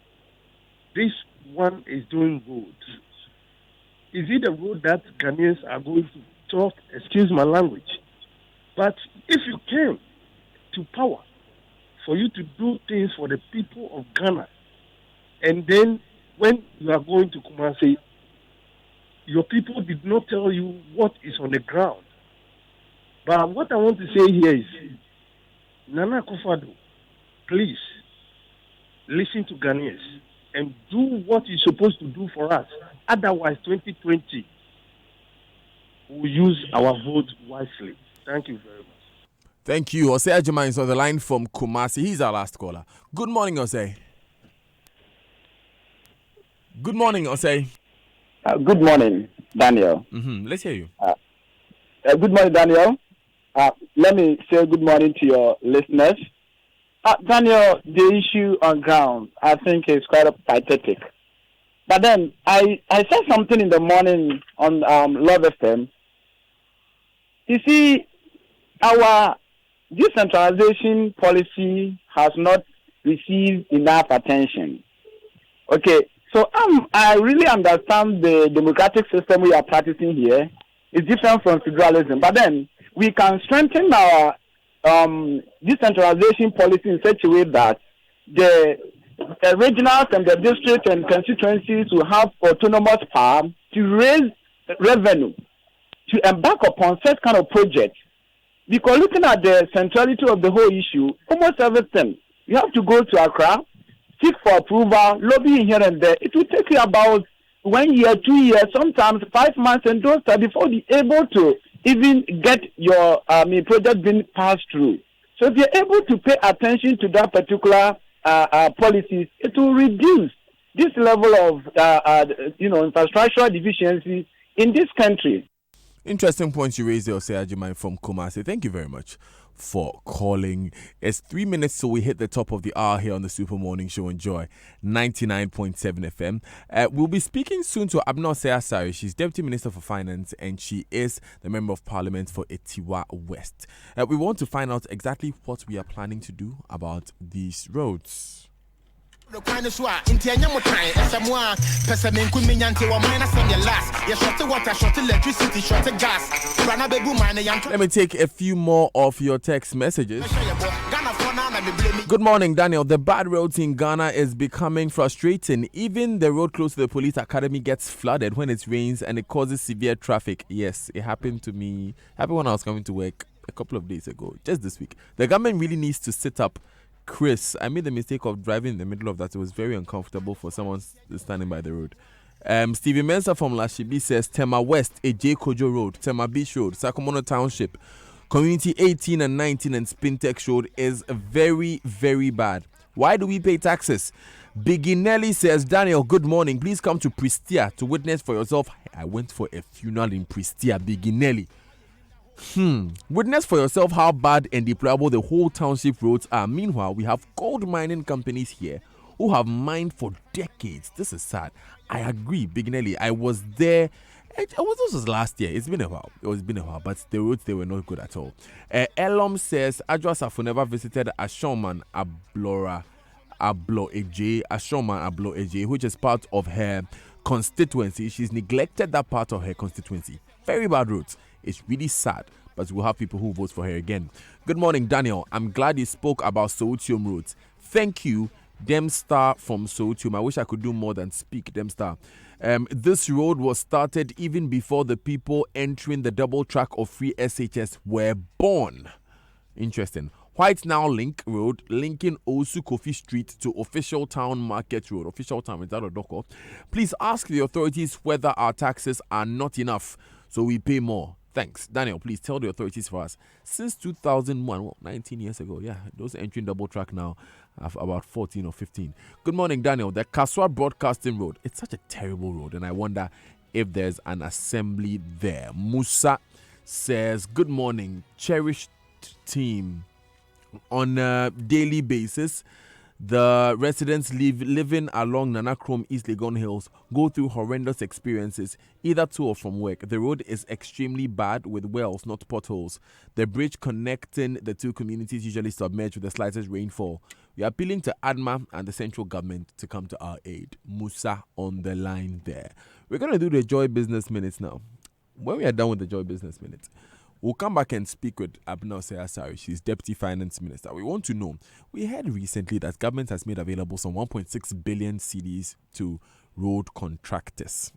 this one is doing roads. Is it a road that Ghanaians are going to talk, excuse my language? But if you came to power for you to do things for the people of Ghana, and then when you are going to Kumasi, your people did not tell you what is on the ground. But what I want to say here is, Nana Akufo-Addo, please listen to Ghanaians. and do what he's supposed to do for us. Otherwise, 2020, we'll use our vote wisely. Thank you very much. Thank you. Jose Ajima is on the line from Kumasi. He's our last caller. Good morning, Jose. Good morning, Jose. Good morning, Daniel. Let's hear you. Good morning, Daniel. Let me say good morning to your listeners. Daniel, the issue on ground, I think, is quite pathetic. But then I said something in the morning on Love FM. You see, our decentralization policy has not received enough attention. Okay, so I really understand the democratic system we are practicing here is different from federalism. But then we can strengthen our decentralization policy in such a way that the regionals and the districts and constituencies will have autonomous power to raise revenue, to embark upon such kind of projects. Because looking at the centrality of the whole issue, almost everything, you have to go to Accra, seek for approval, lobbying here and there. It will take you about 1 year, 2 years, sometimes 5 months, and those are before you're able to even get your project being passed through. So if you're able to pay attention to that particular policies, it will reduce this level of infrastructural deficiency in this country. Interesting points you raised there, Jose Ajimai from Kumasi. Thank you very much for calling. It's 3 minutes till we hit the top of the hour here on the Super Morning Show on Joy 99.7 FM. We'll be speaking soon to Abna Seasari. She's Deputy Minister for Finance and she is the Member of Parliament for Etiwa West. We want to find out exactly what we are planning to do about these roads. The kind of swat in Tianyamutai, Samoa, Pessamin Kuminante, or minus on your last. You shot the water, shot electricity, shot the gas. Let me take a few more of your text messages. Good morning, Daniel. The bad roads in Ghana is becoming frustrating. Even the road close to the police academy gets flooded when it rains and it causes severe traffic. Yes, it happened to me. It happened when I was coming to work a couple of days ago, just this week. The government really needs to sit up. Chris, I made the mistake of driving in the middle of that. It was very uncomfortable for someone standing by the road. Stevie Mensah from Lashibi says Tema West, AJ Kojo Road, Tema Beach Road, Sacramento Township, Community 18 and 19 and Spintex Road is very, very bad. Why do we pay taxes? Biggie Nelly says, Daniel, good morning. Please come to Prestia to witness for yourself. I went for a funeral in Prestia, Biggie Nelly. Witness for yourself how bad and deplorable the whole township roads are. Meanwhile, we have gold mining companies here who have mined for decades. This is sad. I agree, Bignelli. I was there. This was last year. It's been a while. But the roads, they were not good at all. Elom says, Adwa Safo never visited Ashoman Ablo Eje, which is part of her constituency. She's neglected that part of her constituency. Very bad roads. It's really sad, but we'll have people who vote for her again. Good morning, Daniel. I'm glad you spoke about Soutium roads. Thank you, Demstar from Soutium. I wish I could do more than speak, Demstar. This road was started even before the people entering the double track of free SHS were born. Interesting. White Now Link Road, linking Osu Kofi Street to Official Town Market Road. Official Town, is that a doko? Please ask the authorities whether our taxes are not enough, so we pay more. Thanks. Daniel, please tell the authorities for us. Since 2001, 19 years ago, those entering double track now have about 14 or 15. Good morning, Daniel. The Kaswa Broadcasting Road. It's such a terrible road, and I wonder if there's an assembly there. Musa says, good morning, cherished team. On a daily basis, the residents living along Nana Krom East Legon Hills go through horrendous experiences, either to or from work. The road is extremely bad with wells, not potholes. The bridge connecting the two communities usually submerged with the slightest rainfall. We are appealing to ADMA and the central government to come to our aid. Musa on the line there. We're going to do the Joy Business Minutes now. When we are done with the Joy Business Minutes, we'll come back and speak with Abna Seasari. She's Deputy Finance Minister. We want to know, we heard recently that government has made available some 1.6 billion cedis to road contractors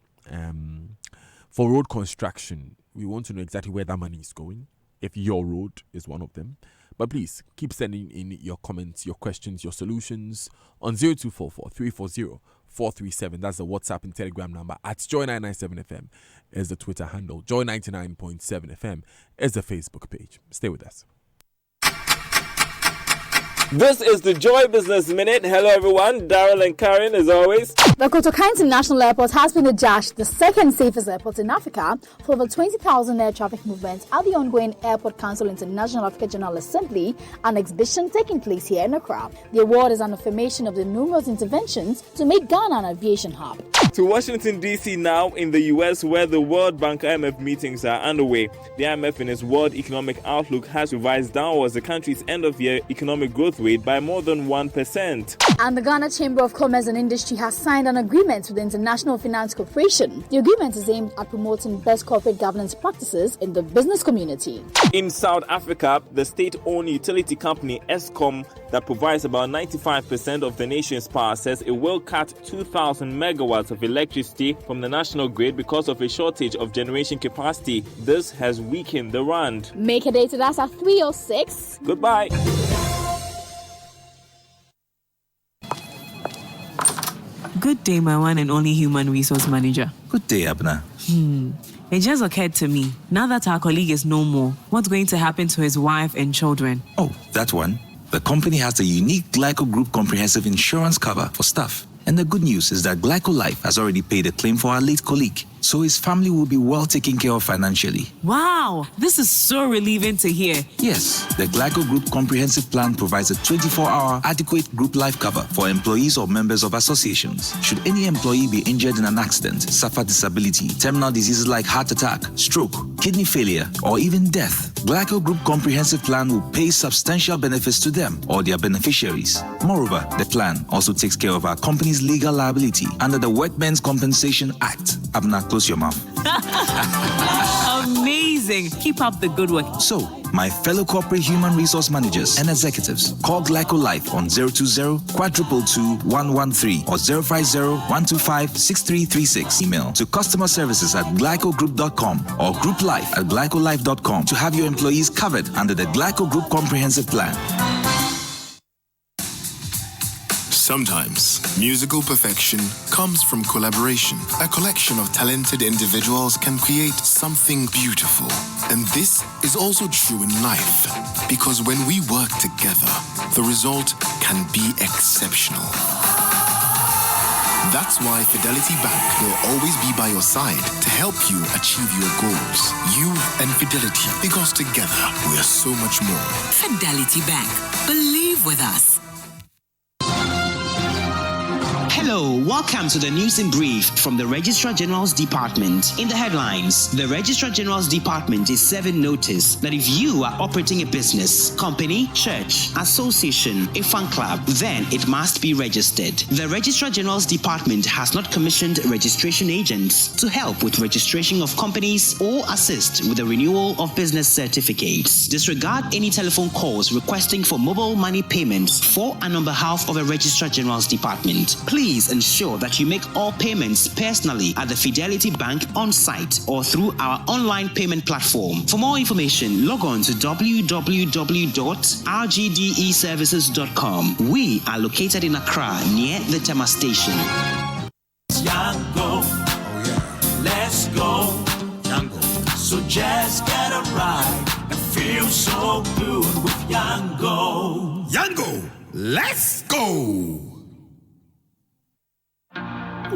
for road construction. We want to know exactly where that money is going, if your road is one of them. But please keep sending in your comments, your questions, your solutions on 0244 340 437. That's the WhatsApp and Telegram number. At Joy997FM is the Twitter handle. Joy99.7 FM is the Facebook page. Stay with us. This is the Joy Business Minute. Hello everyone, Daryl and Karen as always. The Kotoka International Airport has been adjudged the second safest airport in Africa for the 20,000 air traffic movements at the ongoing Airport Council International Africa General Assembly, an exhibition taking place here in Accra. The award is an affirmation of the numerous interventions to make Ghana an aviation hub. To Washington, D.C. now in the U.S. where the World Bank IMF meetings are underway. The IMF in its World Economic Outlook has revised downwards the country's end-of-year economic growth rate by more than 1%. And the Ghana Chamber of Commerce and Industry has signed an agreement with the International Finance Corporation. The agreement is aimed at promoting best corporate governance practices in the business community. In South Africa, the state-owned utility company Eskom that provides about 95% of the nation's power says it will cut 2,000 megawatts of electricity from the national grid because of a shortage of generation capacity. This has weakened the rand. Make a date with us at 3:06. Goodbye. Good day, my one and only human resource manager. Good day, Abner. It just occurred to me, now that our colleague is no more, what's going to happen to his wife and children? Oh, that one. The company has the unique Glyco Group comprehensive insurance cover for staff. And the good news is that Glyco Life has already paid a claim for our late colleague, so his family will be well taken care of financially. Wow, this is so relieving to hear. Yes, the Glyco Group comprehensive plan provides a 24-hour adequate group life cover for employees or members of associations. Should any employee be injured in an accident, suffer disability, terminal diseases like heart attack, stroke, kidney failure, or even death, Glyco Group comprehensive plan will pay substantial benefits to them or their beneficiaries. Moreover, the plan also takes care of our company's legal liability under the Workmen's Compensation Act. Abner, close your mouth. Amazing. Keep up the good work. So, my fellow corporate human resource managers and executives, call Glyco Life on 020-222-113 or 050-125-6336. Email to customer services at glycogroup.com or grouplife@glycolife.com to have your employees covered under the Glyco Group Comprehensive Plan. Sometimes, musical perfection comes from collaboration. A collection of talented individuals can create something beautiful. And this is also true in life, because when we work together, the result can be exceptional. That's why Fidelity Bank will always be by your side to help you achieve your goals. You and Fidelity, because together we are so much more. Fidelity Bank. Believe with us. Hello, welcome to the news in brief from the Registrar General's Department. In the headlines, the Registrar General's Department is serving notice that if you are operating a business, company, church, association, a fan club, then it must be registered. The Registrar General's Department has not commissioned registration agents to help with registration of companies or assist with the renewal of business certificates. Disregard any telephone calls requesting for mobile money payments for and on behalf of a Registrar General's Department. Please ensure that you make all payments personally at the Fidelity Bank on site or through our online payment platform. For more information, log on to www.rgdeservices.com. We are located in Accra near the Tema Station. Yango, oh yeah, let's go, Yango. So just get a ride and feel so good with Yango. Yango, let's go.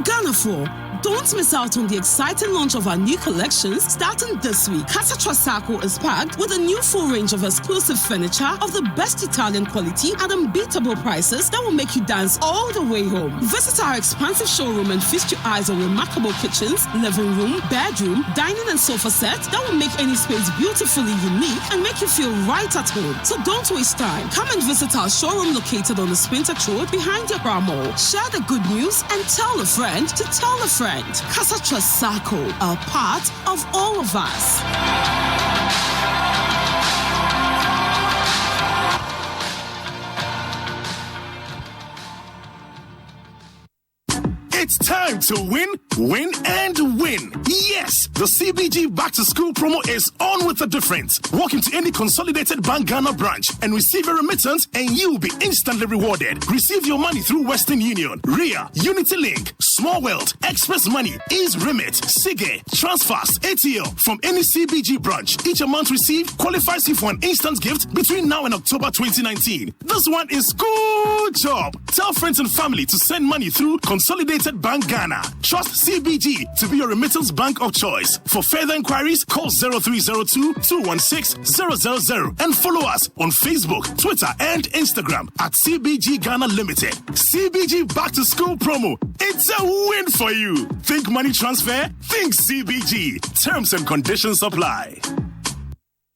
Ghana 4, don't miss out on the exciting launch of our new collections starting this week. Casa Trasaco is packed with a new full range of exclusive furniture of the best Italian quality at unbeatable prices that will make you dance all the way home. Visit our expansive showroom and feast your eyes on remarkable kitchens, living room, bedroom, dining and sofa sets that will make any space beautifully unique and make you feel right at home. So don't waste time. Come and visit our showroom located on the Spintex Road behind the Accra Mall. Share the good news and tell a friend to tell a friend. Casa Trasaco, a part of all of us. It's time to win, win, and win. Yes, the CBG Back to School promo is on with a difference. Walk into any Consolidated Bank Ghana branch and receive a remittance, and you will be instantly rewarded. Receive your money through Western Union, RIA, Unity Link, Small World, Express Money, Ease Remit, Sige, Transfast, ATL from any CBG branch. Each amount received qualifies you for an instant gift between now and October 2019. This one is good job. Tell friends and family to send money through Consolidated Bank Ghana. Trust CBG to be your remittance bank of choice. For further inquiries, call 0302-216-000 and follow us on Facebook, Twitter, and Instagram at CBG Ghana Limited. CBG Back to School promo. It's a win for you. Think money transfer? Think CBG. Terms and conditions apply.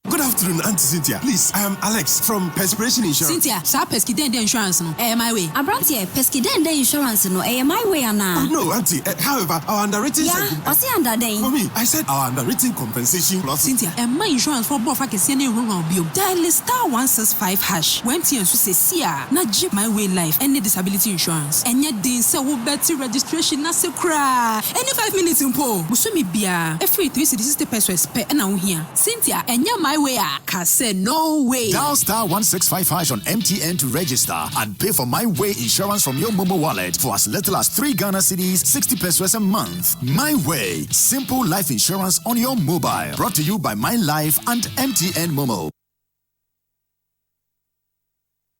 Good afternoon, Auntie Cynthia. Please, I am Alex from Perspiration Insurance. Cynthia, sa Pescidende Insurance no, my way. Abrantie, Pescidende Insurance no, my way, Anna. Oh, no, Auntie. However, our underwritten... Yeah, I see under day. For me, I said our underwritten compensation plus... Cynthia, my insurance for both I can see any wrong on bill. Dial *165 hash. When Tian say, "Sia, na Jeep my way life, any disability insurance." And yet, they say, "Wo better registration, na se cry." Any 5 minutes in po. Musumi bia. Every 360 pesos per and now here. Cynthia, and ya my way, I can say no way. Dial *165 hash on MTN to register and pay for My Way insurance from your Momo wallet for as little as 3 Ghana cedis, 60 pesos a month. My Way, simple life insurance on your mobile. Brought to you by My Life and MTN Momo.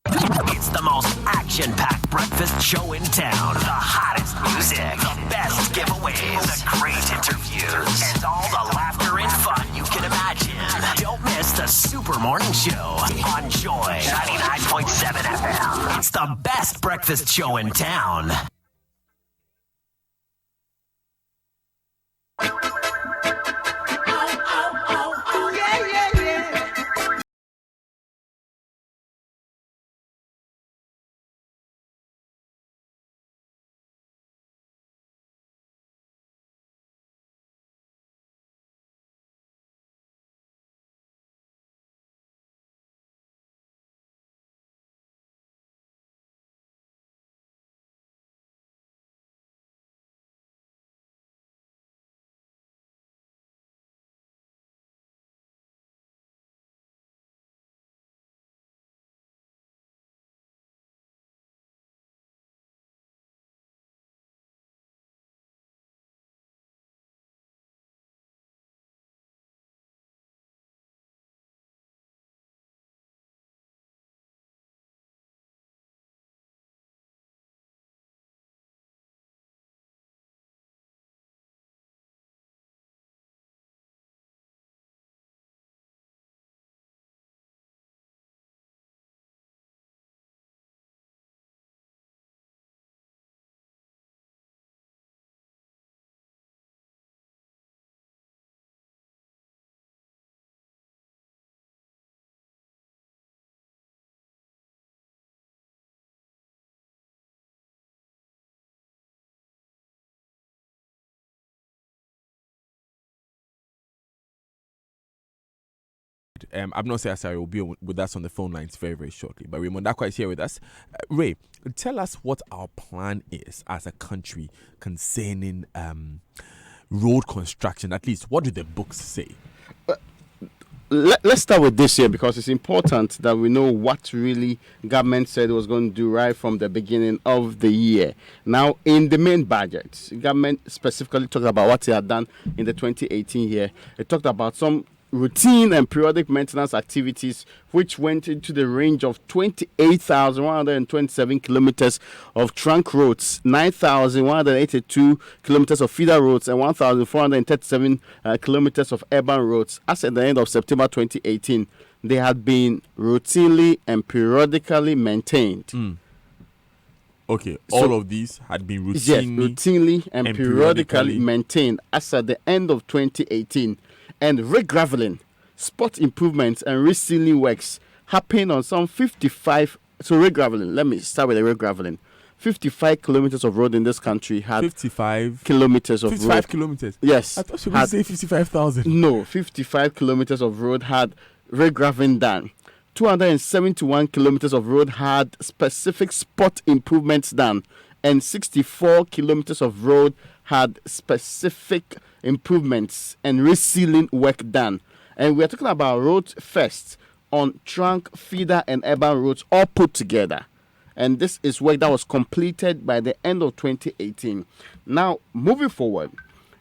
It's the most action-packed breakfast show in town. The hottest music, the best giveaways, the great interviews, and all the laughter and fun you can imagine. Don't miss the Super Morning Show on Joy 99.7 FM. It's the best breakfast show in town. Abno Asare will be with us on the phone lines very, very shortly. But Raymond Dakwa is here with us. Ray, tell us what our plan is as a country concerning road construction. At least, what do the books say? Let's start with this year because it's important that we know what really government said it was going to do right from the beginning of the year. Now, in the main budget, government specifically talked about what they had done in the 2018 year. It talked about some routine and periodic maintenance activities which went into the range of 28,127 kilometers of trunk roads, 9,182 kilometers of feeder roads, and 1,437 kilometers of urban roads. As at the end of September 2018, they had been routinely and periodically maintained. Okay, all of these had been routinely and periodically maintained as at the end of 2018. And regraveling, spot improvements, and resealing works happened on some 55. So regraveling, let me start with the regraveling. 55 kilometers of road in this country had 55 kilometers of 55 road. Kilometers? Yes. I thought you would say 55,000. No, 55 kilometers of road had regraveling done. 271 kilometers of road had specific spot improvements done. 264 kilometers of road had specific improvements and resealing work done. And we're talking about roads first on trunk, feeder, and urban roads all put together. And this is work that was completed by the end of 2018. Now, moving forward,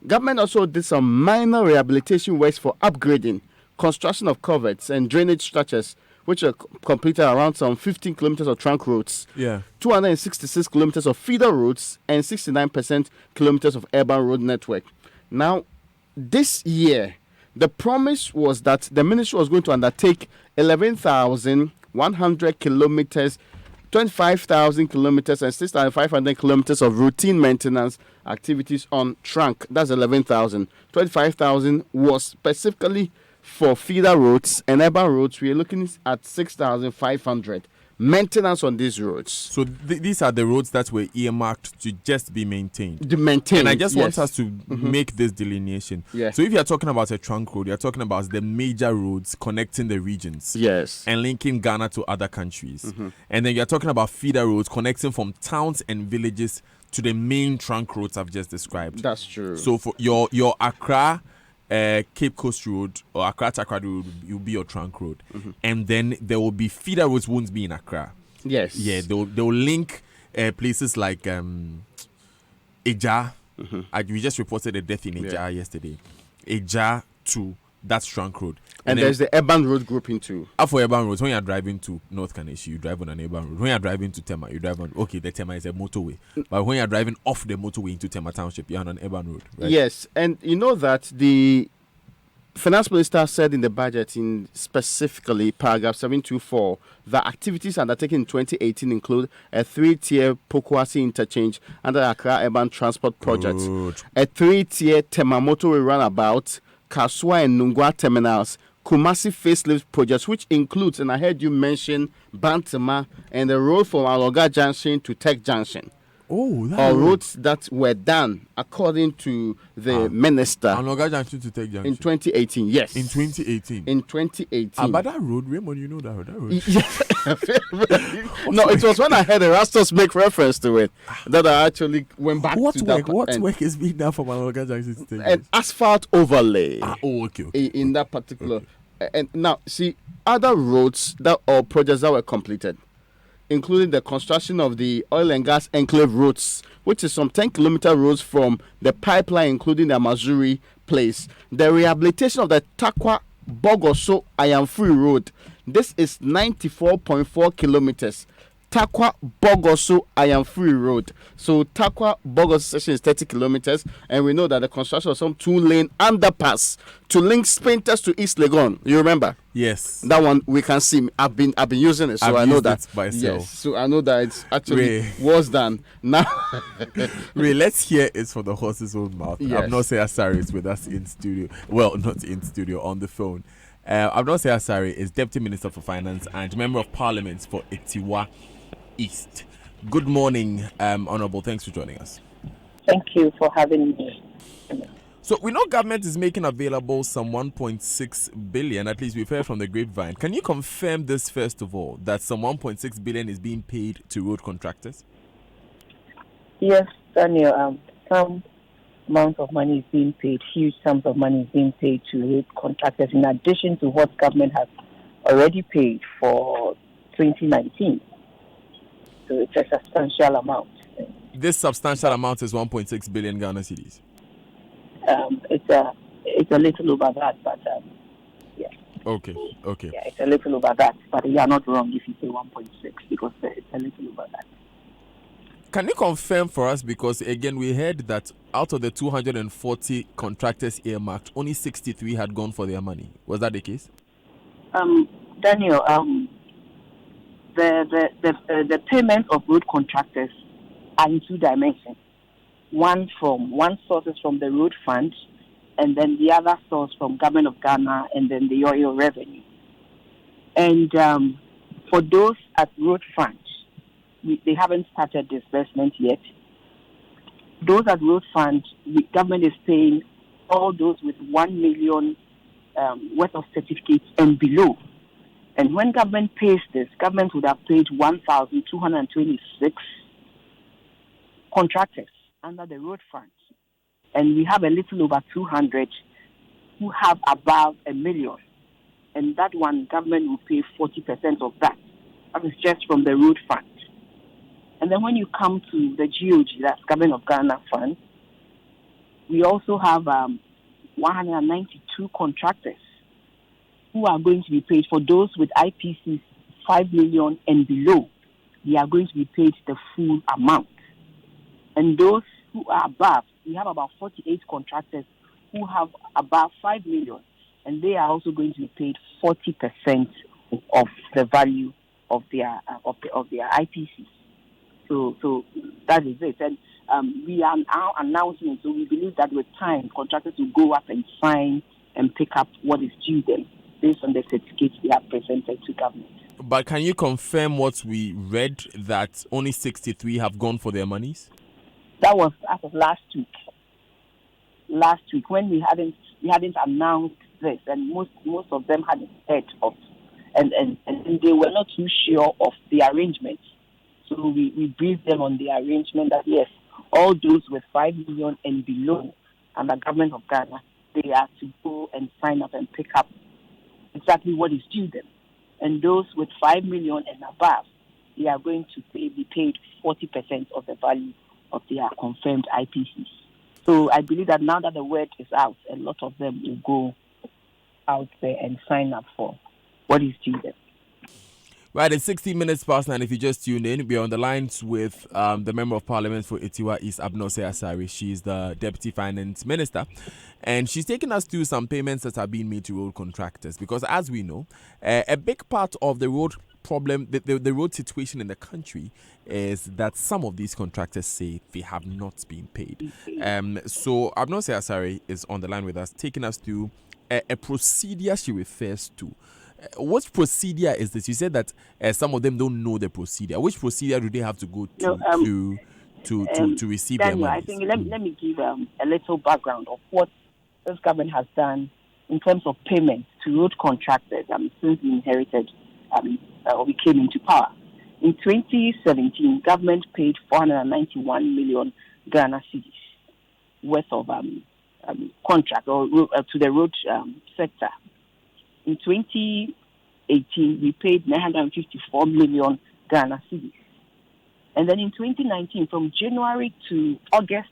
government also did some minor rehabilitation works for upgrading, construction of culverts and drainage structures, which are completed around some 15 kilometers of trunk roads, 266 kilometers of feeder roads, and 69% kilometers of urban road network. Now, this year, the promise was that the ministry was going to undertake 11,100 kilometers, 25,000 kilometers, and 6,500 kilometers of routine maintenance activities on trunk. That's 11,000. 25,000 was specifically for feeder roads, and urban roads we are looking at 6,500 maintenance on these roads. So these are the roads that were earmarked to just be maintained. And I just want us to make this delineation. Yes. So if you're talking about a trunk road, you're talking about the major roads connecting the regions. Yes. And linking Ghana to other countries. And then you're talking about feeder roads connecting from towns and villages to the main trunk roads I've just described. That's true. So for your Accra Cape Coast Road or Accra Takrady Road will be your trunk road, and then there will be feeder roads won't be in Accra. Yes. Yeah, they'll link places like Eja. We just reported a death in Eja yesterday. Eja to that trunk road. And there's the urban road grouping too. For urban roads, when you're driving to North Kaneshi, you drive on an urban road. When you're driving to Tema, you drive on, the Tema is a motorway. But when you're driving off the motorway into Tema Township, you're on an urban road. Right? Yes, and you know that the Finance Minister said in the budget, in specifically paragraph 724, that activities undertaken in 2018 include a 3-tier Pokuasi interchange under Accra Urban Transport Project, a 3-tier Tema motorway runabout, Kaswa and Nungwa terminals, Kumasi facelift projects, which includes, and I heard you mention Bantama and the road from Aloga Junction to Tech Junction. Roads that were done according to the minister. Aloga Junction to Tech Junction. In 2018, yes. In 2018. In 2018. But that road, Raymond, you know that road. No, it was when I heard the Rastos make reference to it that I actually went back to that. What work is being done from Aloga Junction to Tech Junction? An asphalt overlay. Okay. In that particular. And now, see, other roads or projects that were completed, including the construction of the oil and gas enclave roads, which is some 10-kilometer roads from the pipeline, including the Mazuri place. The rehabilitation of the Takwa Bogoso Ayamfree Road. This is 94.4 kilometers. Takwa Bogoso Ayamfree Road. So Takwa Bogoso section is 30 kilometers, and we know that the construction of some 2-lane underpass to link Spintex to East Legon. You remember? Yes. That one we can see. I've been using it, so I know that. Myself. Yes. So I know that it's actually was done. Now, Ray, let's hear it from the horse's own mouth. Yes. Abnosay Asare is with us in studio. Well, not in studio, on the phone. Abnosay Asare is Deputy Minister for Finance and Member of Parliament for Etiwa East. Good morning, Honourable. Thanks for joining us. Thank you for having me. So we know government is making available some 1.6 billion, at least we've heard from the grapevine. Can you confirm this first of all, that some 1.6 billion is being paid to road contractors? Yes, Daniel. Some amount of money is being paid, huge sums of money is being paid to road contractors in addition to what government has already paid for 2019. So it's a substantial amount. This substantial amount is 1.6 billion Ghana cedis. It's a little over that, but yeah. Okay. Yeah, it's a little over that, but you are not wrong if you say 1.6 because it's a little over that. Can you confirm for us, because again we heard that out of the 240 contractors earmarked, only 63 had gone for their money. Was that the case? Daniel, the payment of road contractors are in 2 dimensions. One source is from the road fund, and then the other source from Government of Ghana, and then the oil revenue. And for those at road fund, they haven't started disbursement yet. Those at road fund, the government is paying all those with 1 million worth of certificates and below. And when government pays this, government would have paid 1,226 contractors under the road fund. And we have a little over 200 who have above $1 million. And that one, government will pay 40% of that. That is just from the road fund. And then when you come to the GOG, that's Government of Ghana Fund, we also have 192 contractors who are going to be paid. For those with IPCs 5 million and below, they are going to be paid the full amount. And those who are above, we have about 48 contractors who have above 5 million, and they are also going to be paid 40% of the value of their IPCs. So that is it. And we are now announcing, so we believe that with time, contractors will go up and sign and pick up what is due them based on the certificates they have presented to government. But can you confirm what we read, that only 63 have gone for their monies? That was as of last week. Last week, when we hadn't announced this, and most of them hadn't heard of, and they were not too sure of the arrangement. So we briefed them on the arrangement that yes, all those with 5 million and below under Government of Ghana, they are to go and sign up and pick up exactly what is due them. And those with 5 million and above, they are going to be paid 40% of the value of their confirmed IPCs. So I believe that now that the word is out, a lot of them will go out there and sign up for what is due them. Right, it's 16 minutes past 9. If you just tuned in, we're on the lines with the Member of Parliament for Etiwa East, Abnose Asare. She's the Deputy Finance Minister. And she's taking us through some payments that are being made to road contractors. Because as we know, a big part of the road problem, the road situation in the country is that some of these contractors say they have not been paid. So Abnose Asare is on the line with us, taking us through a procedure she refers to. What procedure is this? You said that some of them don't know the procedure. Which procedure do they have to go to to receive Daniel, their money? I think let me give a little background of what this government has done in terms of payments to road contractors since we inherited or we came into power. In 2017, government paid 491 million Ghana cedis worth of contract or to the road sector. In 2018, we paid 954 million Ghana cedis. And then in 2019, from January to August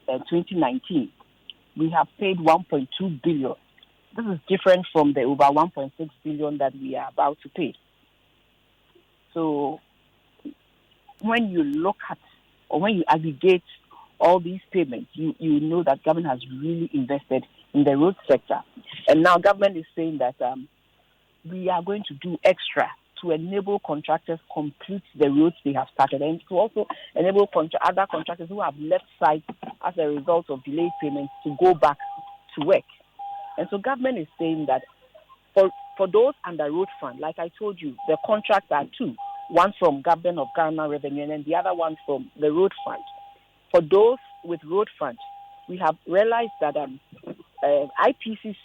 2019, we have paid 1.2 billion. This is different from the over 1.6 billion that we are about to pay. So when you look at, or when you aggregate all these payments, you know that government has really invested in the road sector. And now government is saying that we are going to do extra to enable contractors complete the roads they have started, and to also enable other contractors who have left site as a result of delayed payments to go back to work. And so government is saying that for those under road fund, like I told you, the contracts are two. One from Government of Ghana Revenue and the other one from the road fund. For those with road fund, we have realized that IPCs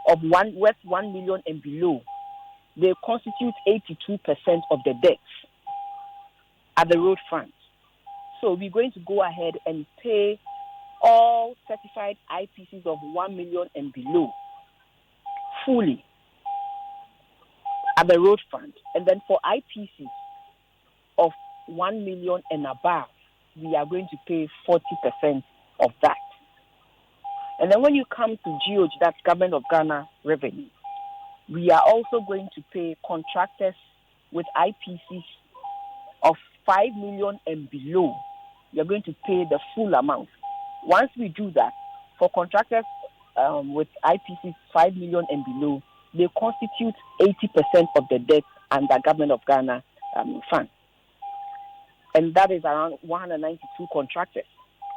of worth 1 million and below, they constitute 82% of the debts at the road fund. So we're going to go ahead and pay all certified IPCs of 1 million and below fully at the road fund. And then for IPCs of 1 million and above, we are going to pay 40% of that. And then when you come to GOG, that's Government of Ghana Revenue, we are also going to pay contractors with IPCs of 5 million and below. We are going to pay the full amount. Once we do that, for contractors with IPCs 5 million and below, they constitute 80% of the debt under Government of Ghana fund. And that is around 192 contractors.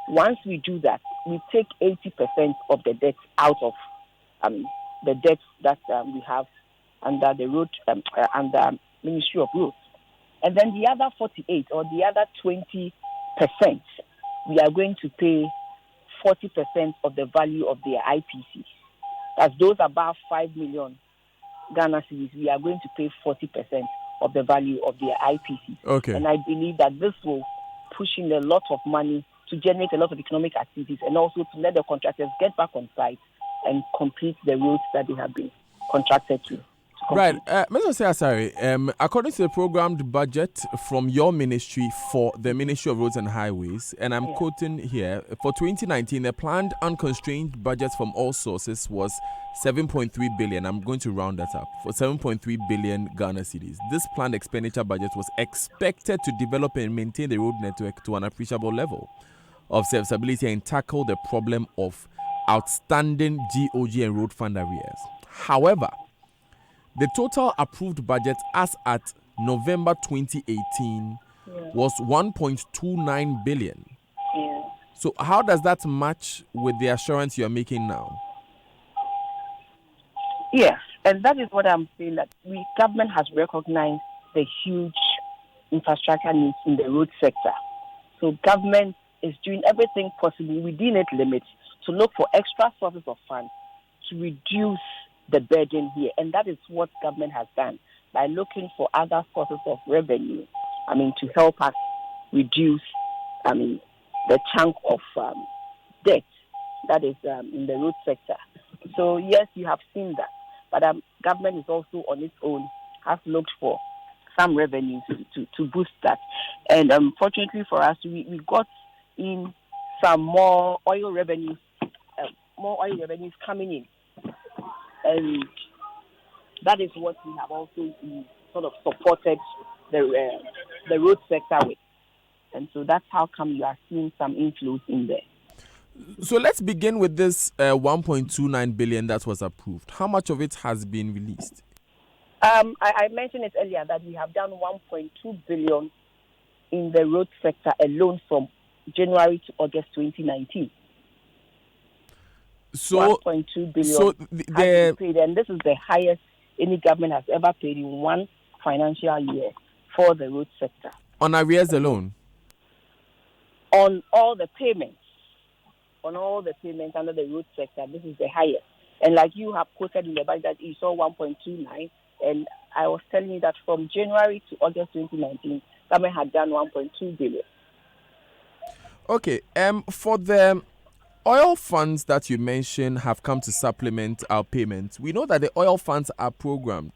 Once we do that, we take 80% of the debt out of the debts that we have under the road, under Ministry of Roads. And then the other 48 or the other 20%, we are going to pay 40% of the value of their IPCs. As those above 5 million Ghana cedis, we are going to pay 40% of the value of their IPCs. Okay. And I believe that this will push in a lot of money to generate a lot of economic activities and also to let the contractors get back on site and complete the roads that they have been contracted to. Right. Mr. Asare, according to the programmed budget from your ministry for the Ministry of Roads and Highways, and I'm quoting here, for 2019, the planned unconstrained budget from all sources was 7.3 billion. I'm going to round that up for 7.3 billion Ghana cedis. This planned expenditure budget was expected to develop and maintain the road network to an appreciable level of serviceability and tackle the problem of outstanding GOG and road fund arrears. However, the total approved budget as at November 2018 was 1.29 billion. Yeah. So how does that match with the assurance you're making now? Yes, and that is what I'm saying, that government has recognized the huge infrastructure needs in the road sector. So government is doing everything possible within its limits to look for extra sources of funds to reduce the burden here. And that is what government has done by looking for other sources of revenue, to help us reduce, the chunk of debt that is in the road sector. So yes, you have seen that. But government is also on its own has looked for some revenues to boost that. And fortunately for us, we got in some more oil revenues coming in. And that is what we have also sort of supported the road sector with. And so that's how come you are seeing some inflows in there. So let's begin with this 1.29 billion that was approved. How much of it has been released? I mentioned it earlier that we have done 1.2 billion in the road sector alone from January to August 2019. So 1.2 billion so has been paid, and this is the highest any government has ever paid in one financial year for the road sector. On arrears alone? On all the payments under the road sector, this is the highest. And like you have quoted in the budget that you saw 1.29, and I was telling you that from January to August 2019, government had done 1.2 billion. Okay, for the oil funds that you mentioned have come to supplement our payments. We know that the oil funds are programmed,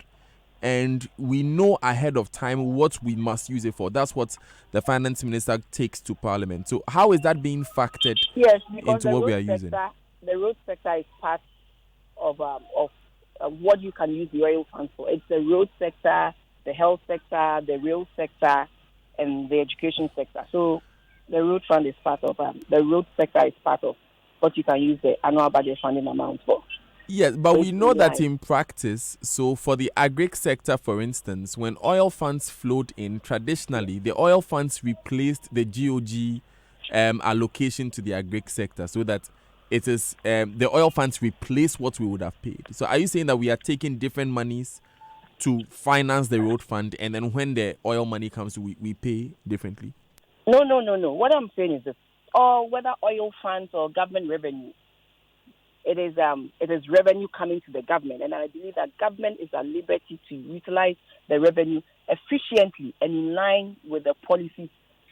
and we know ahead of time what we must use it for. That's what the finance minister takes to Parliament. So how is that being factored into what we are using? The road sector is part of what you can use the oil funds for. It's the road sector, the health sector, the rail sector, and the education sector. So the road fund is part of the road sector is part of what you can use the annual budget funding amount for. Yes, but we know that in practice, so for the agric sector, for instance, when oil funds flowed in, traditionally, the oil funds replaced the GOG allocation to the agric sector, so that it is the oil funds replace what we would have paid. So are you saying that we are taking different monies to finance the road fund, and then when the oil money comes, we pay differently? No. What I'm saying is this, or whether oil funds or government revenue, it is revenue coming to the government, and I believe that government is at liberty to utilize the revenue efficiently and in line with the policies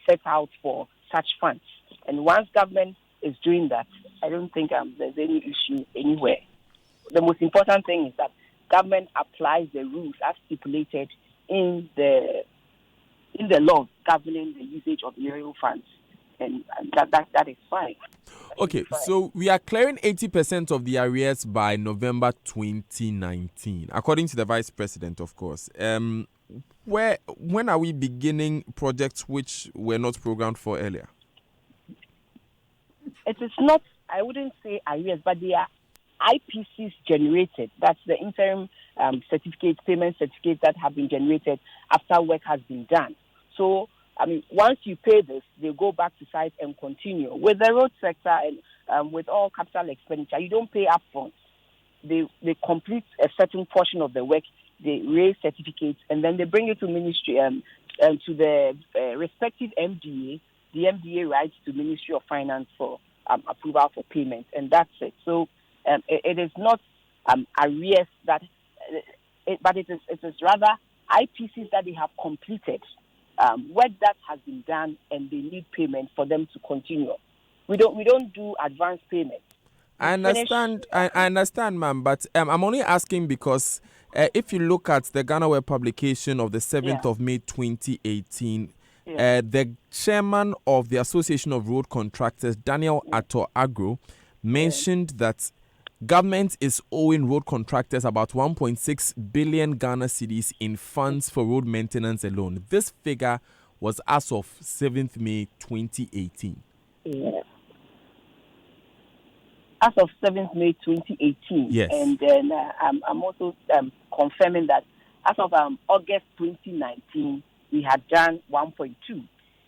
set out for such funds. And once government is doing that, I don't think there's any issue anywhere. The most important thing is that government applies the rules as stipulated in the law governing the usage of the oil funds. And that is fine. Okay, so we are clearing 80% of the arrears by November 2019, according to the Vice President, of course. When are we beginning projects which were not programmed for earlier? It is not, I wouldn't say arrears, but they are IPCs generated. That's the interim payment certificates that have been generated after work has been done. So, once you pay this, they go back to site and continue. With the road sector and with all capital expenditure, you don't pay upfront. They complete a certain portion of the work, they raise certificates, and then they bring it to ministry and to the respective MDA. The MDA writes to Ministry of Finance for approval for payment, and that's it. So it is not arrears but it is rather IPCs that they have completed work that has been done and they need payment for them to continue. We don't do advance payment. I understand, ma'am, but I'm only asking because if you look at the Ghana Web publication of the 7th of May 2018, the chairman of the Association of Road Contractors, Daniel Ato Agro, mentioned that government is owing road contractors about 1.6 billion Ghana cedis in funds for road maintenance alone. This figure was as of 7th May 2018. Yeah. As of 7th May 2018. Yes. And then I'm also confirming that as of August 2019, we had done 1.2.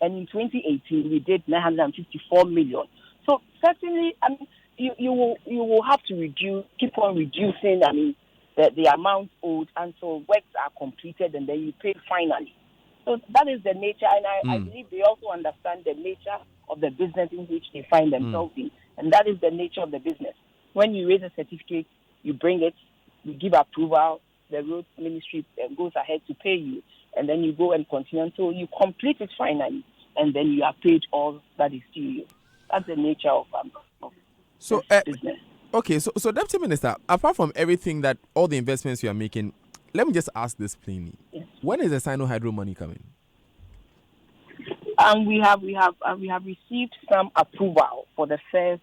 And in 2018, we did 954 million. So certainly, I mean, you will have to keep on reducing, I mean, the amount owed until works are completed and then you pay finally. So that is the nature, and I believe they also understand the nature of the business in which they find themselves in. And that is the nature of the business. When you raise a certificate, you bring it, you give approval, the road ministry goes ahead to pay you, and then you go and continue until you complete it finally, and then you are paid all that is due you. That's the nature of business. Okay, so Deputy Minister, apart from everything that all the investments you are making, let me just ask this plainly. Yes. When is the Sino-Hydro money coming? We have received some approval for the first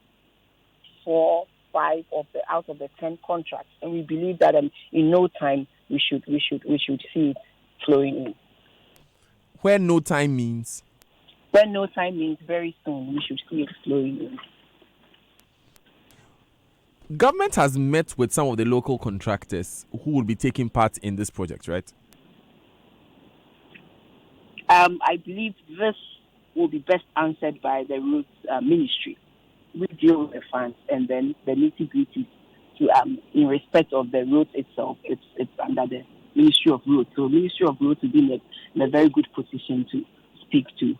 4, 5 out of the 10 contracts, and we believe that in no time we should see it flowing in. Where no time means? When no time means very soon we should see it flowing in. Government has met with some of the local contractors who will be taking part in this project, right? I believe this will be best answered by the roads ministry. We deal with the funds, and then the nitty-gritty in respect of the roads itself, it's under the Ministry of Roads. So Ministry of Roads will be in a very good position to speak to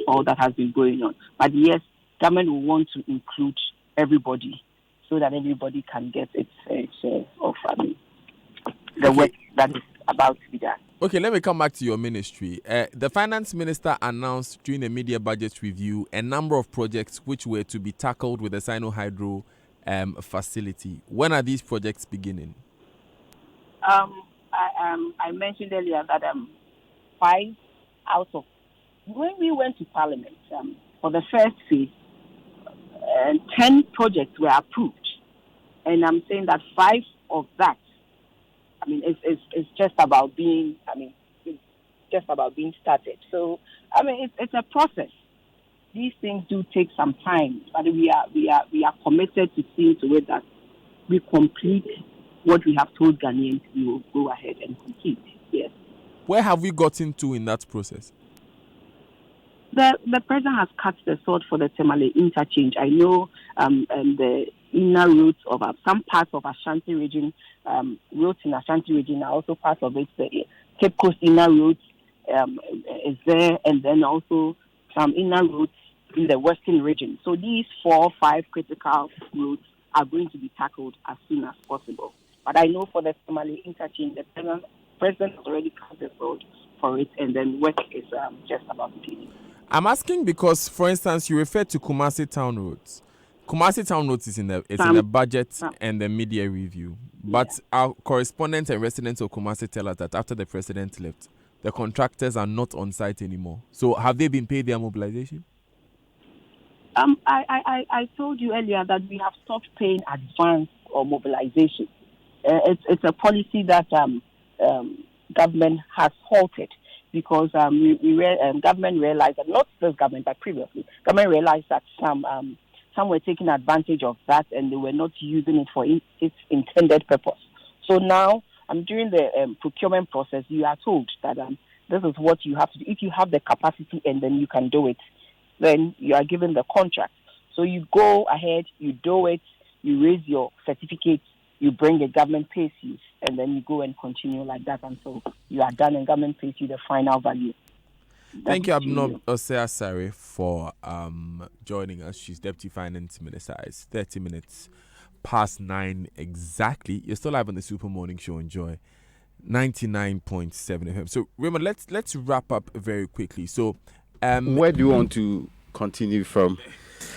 all that has been going on. But yes, government will want to include everybody so that everybody can get its share of the work that is about to be done. Okay, let me come back to your ministry. The finance minister announced during the media budget review a number of projects which were to be tackled with the Sino-Hydro facility. When are these projects beginning? I mentioned earlier that 5 out of... When we went to Parliament for the first phase, 10 projects were approved. And I'm saying that 5 of that, it's just about being, it's just about being started. So, it's a process. These things do take some time, but we are committed to seeing to it that we complete what we have told Ghanaians we will go ahead and complete. Yes. Where have we gotten to in that process? The president has cut the sword for the Temale interchange. I know the inner roads of some parts of Ashanti region, roads in Ashanti region are also part of it. The Cape Coast inner roads is there, and then also some inner roads in the western region. So these 4 or 5 critical roads are going to be tackled as soon as possible. But I know for the Temale interchange, the president has already cut the sword for it, and then work is just about beginning. I'm asking because, for instance, you referred to Kumasi Town Roads. Kumasi Town Roads is in the budget and the media review. But our correspondents and residents of Kumasi tell us that after the president left, the contractors are not on site anymore. So have they been paid their mobilization? I told you earlier that we have stopped paying advance or mobilization. It's a policy that government has halted. Because government realized that, not this government, but previously, government realized that some were taking advantage of that and they were not using it for its intended purpose. So now, during the procurement process, you are told that this is what you have to do. If you have the capacity and then you can do it, then you are given the contract. So you go ahead, you do it, you raise your certificate, you bring the government pays you, and then you go and continue like that until you are done and government pays you the final value. Thank you, Abnob Osei-Asare, for joining us. She's Deputy Finance Minister. It's 30 minutes past 9 exactly. You're still live on the Super Morning Show. Enjoy 99.7 FM. So Raymond, let's wrap up very quickly. So where do you want to continue from?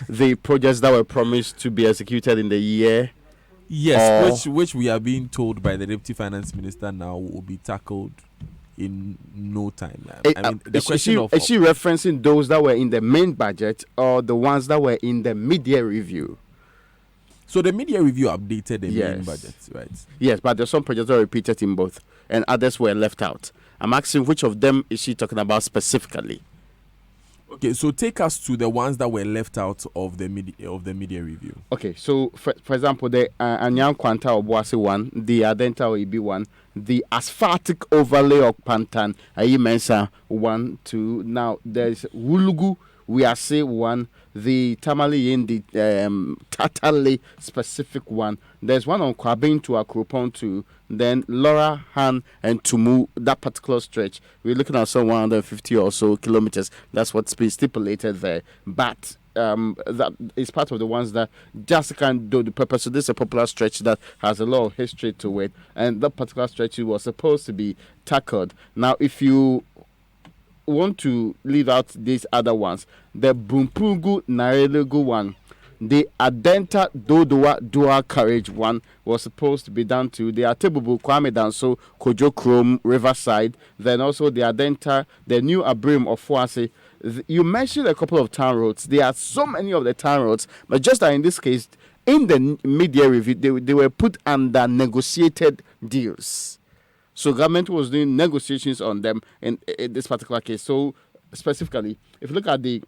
The projects that were promised to be executed in the year? Yes, which we are being told by the Deputy Finance Minister now will be tackled in no time. Is she referencing those that were in the main budget or the ones that were in the mid-year review? So the mid-year review updated the main budget, right? Yes, but there's some projects that are repeated in both, and others were left out. I'm asking which of them is she talking about specifically? Okay, so take us to the ones that were left out of the media review. Okay, so for example, the Anyang Kwanta Obuasi one, the Adenta Oibi one, the asphaltic overlay of Pantan Ayimensa 1, 2. Now there's Wulugu Wiase 1, the Tamale in the Tatale specific one. There's one on Kwabin to Akropon 2. Then Laura, Han, and Tumu, that particular stretch, we're looking at some 150 or so kilometers. That's what's been stipulated there. But that is part of the ones that just can't do the purpose. So this is a popular stretch that has a lot of history to it. And that particular stretch was supposed to be tackled. Now, if you want to leave out these other ones, the Bumpugu Narelegu one, the Adenta Dodoa Dual Carriage one was supposed to be done to the Atebubu Kwame Danso Kojo Chrome Riverside. Then also the Adenta, the new Abrim of Fuase. You mentioned a couple of town roads. There are so many of the town roads, but just that in this case, in the media review, they were put under negotiated deals. So government was doing negotiations on them in this particular case. So specifically, if you look at the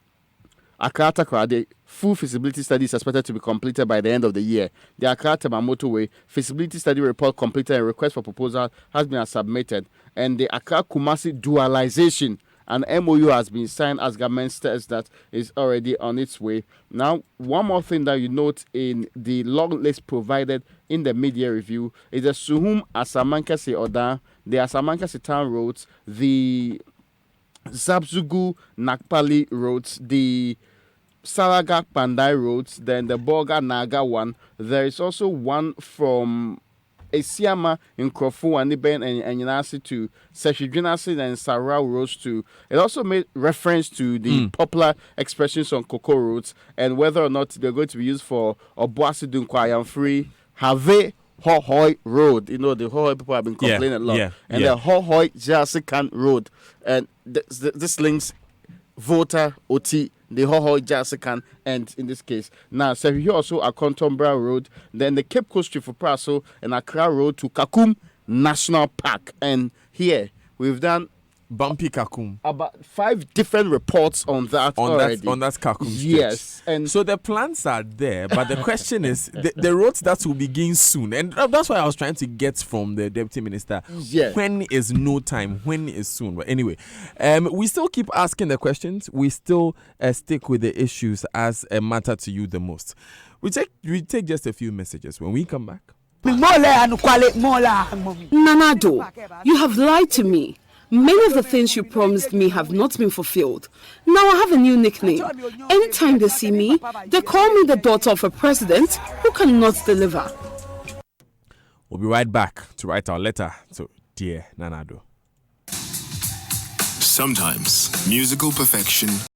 Accra Takra, the full feasibility study is expected to be completed by the end of the year. The Accra Tema Motorway feasibility study report completed and request for proposal has been submitted. And the Accra Kumasi dualization, an MOU has been signed as government says that is already on its way. Now, one more thing that you note in the long list provided in the media review is the Suhum Asamankasi Oda, the Asamankasi town roads, the Zabzugu Nakpali roads, the Salaga Pandai roads, then the Boga Naga one. There is also one from Esiama in Krofu and Iben and Yanasi to Seshidrinasi and Sarau roads to. It also made reference to the popular expressions on Cocoa roads and whether or not they're going to be used for Obuasi Dunkwayam Free, Have Hohoi Road. You know, the Hohoi people have been complaining a lot. And the Hohoi Jasikan Road. And this links Volta, Oti, the Hohoi Jasikan, and in this case, now, so here also a Contombra Road, then the Cape Coast Street for Praso, and Accra Road to Kakum National Park. And here, we've done Bumpy Kakum. About 5 different reports on that already. On that Kakum stretch. Yes. And so the plans are there, but the question is the roads that will begin soon. And that's why I was trying to get from the Deputy Minister. Yeah. When is no time? When is soon? But anyway, we still keep asking the questions. We still stick with the issues as a matter to you the most. We take just a few messages. When we come back. Nanado, you have lied to me. Many of the things you promised me have not been fulfilled. Now I have a new nickname. Anytime they see me, they call me the daughter of a president who cannot deliver. We'll be right back to write our letter to Dear Nanado. Sometimes musical perfection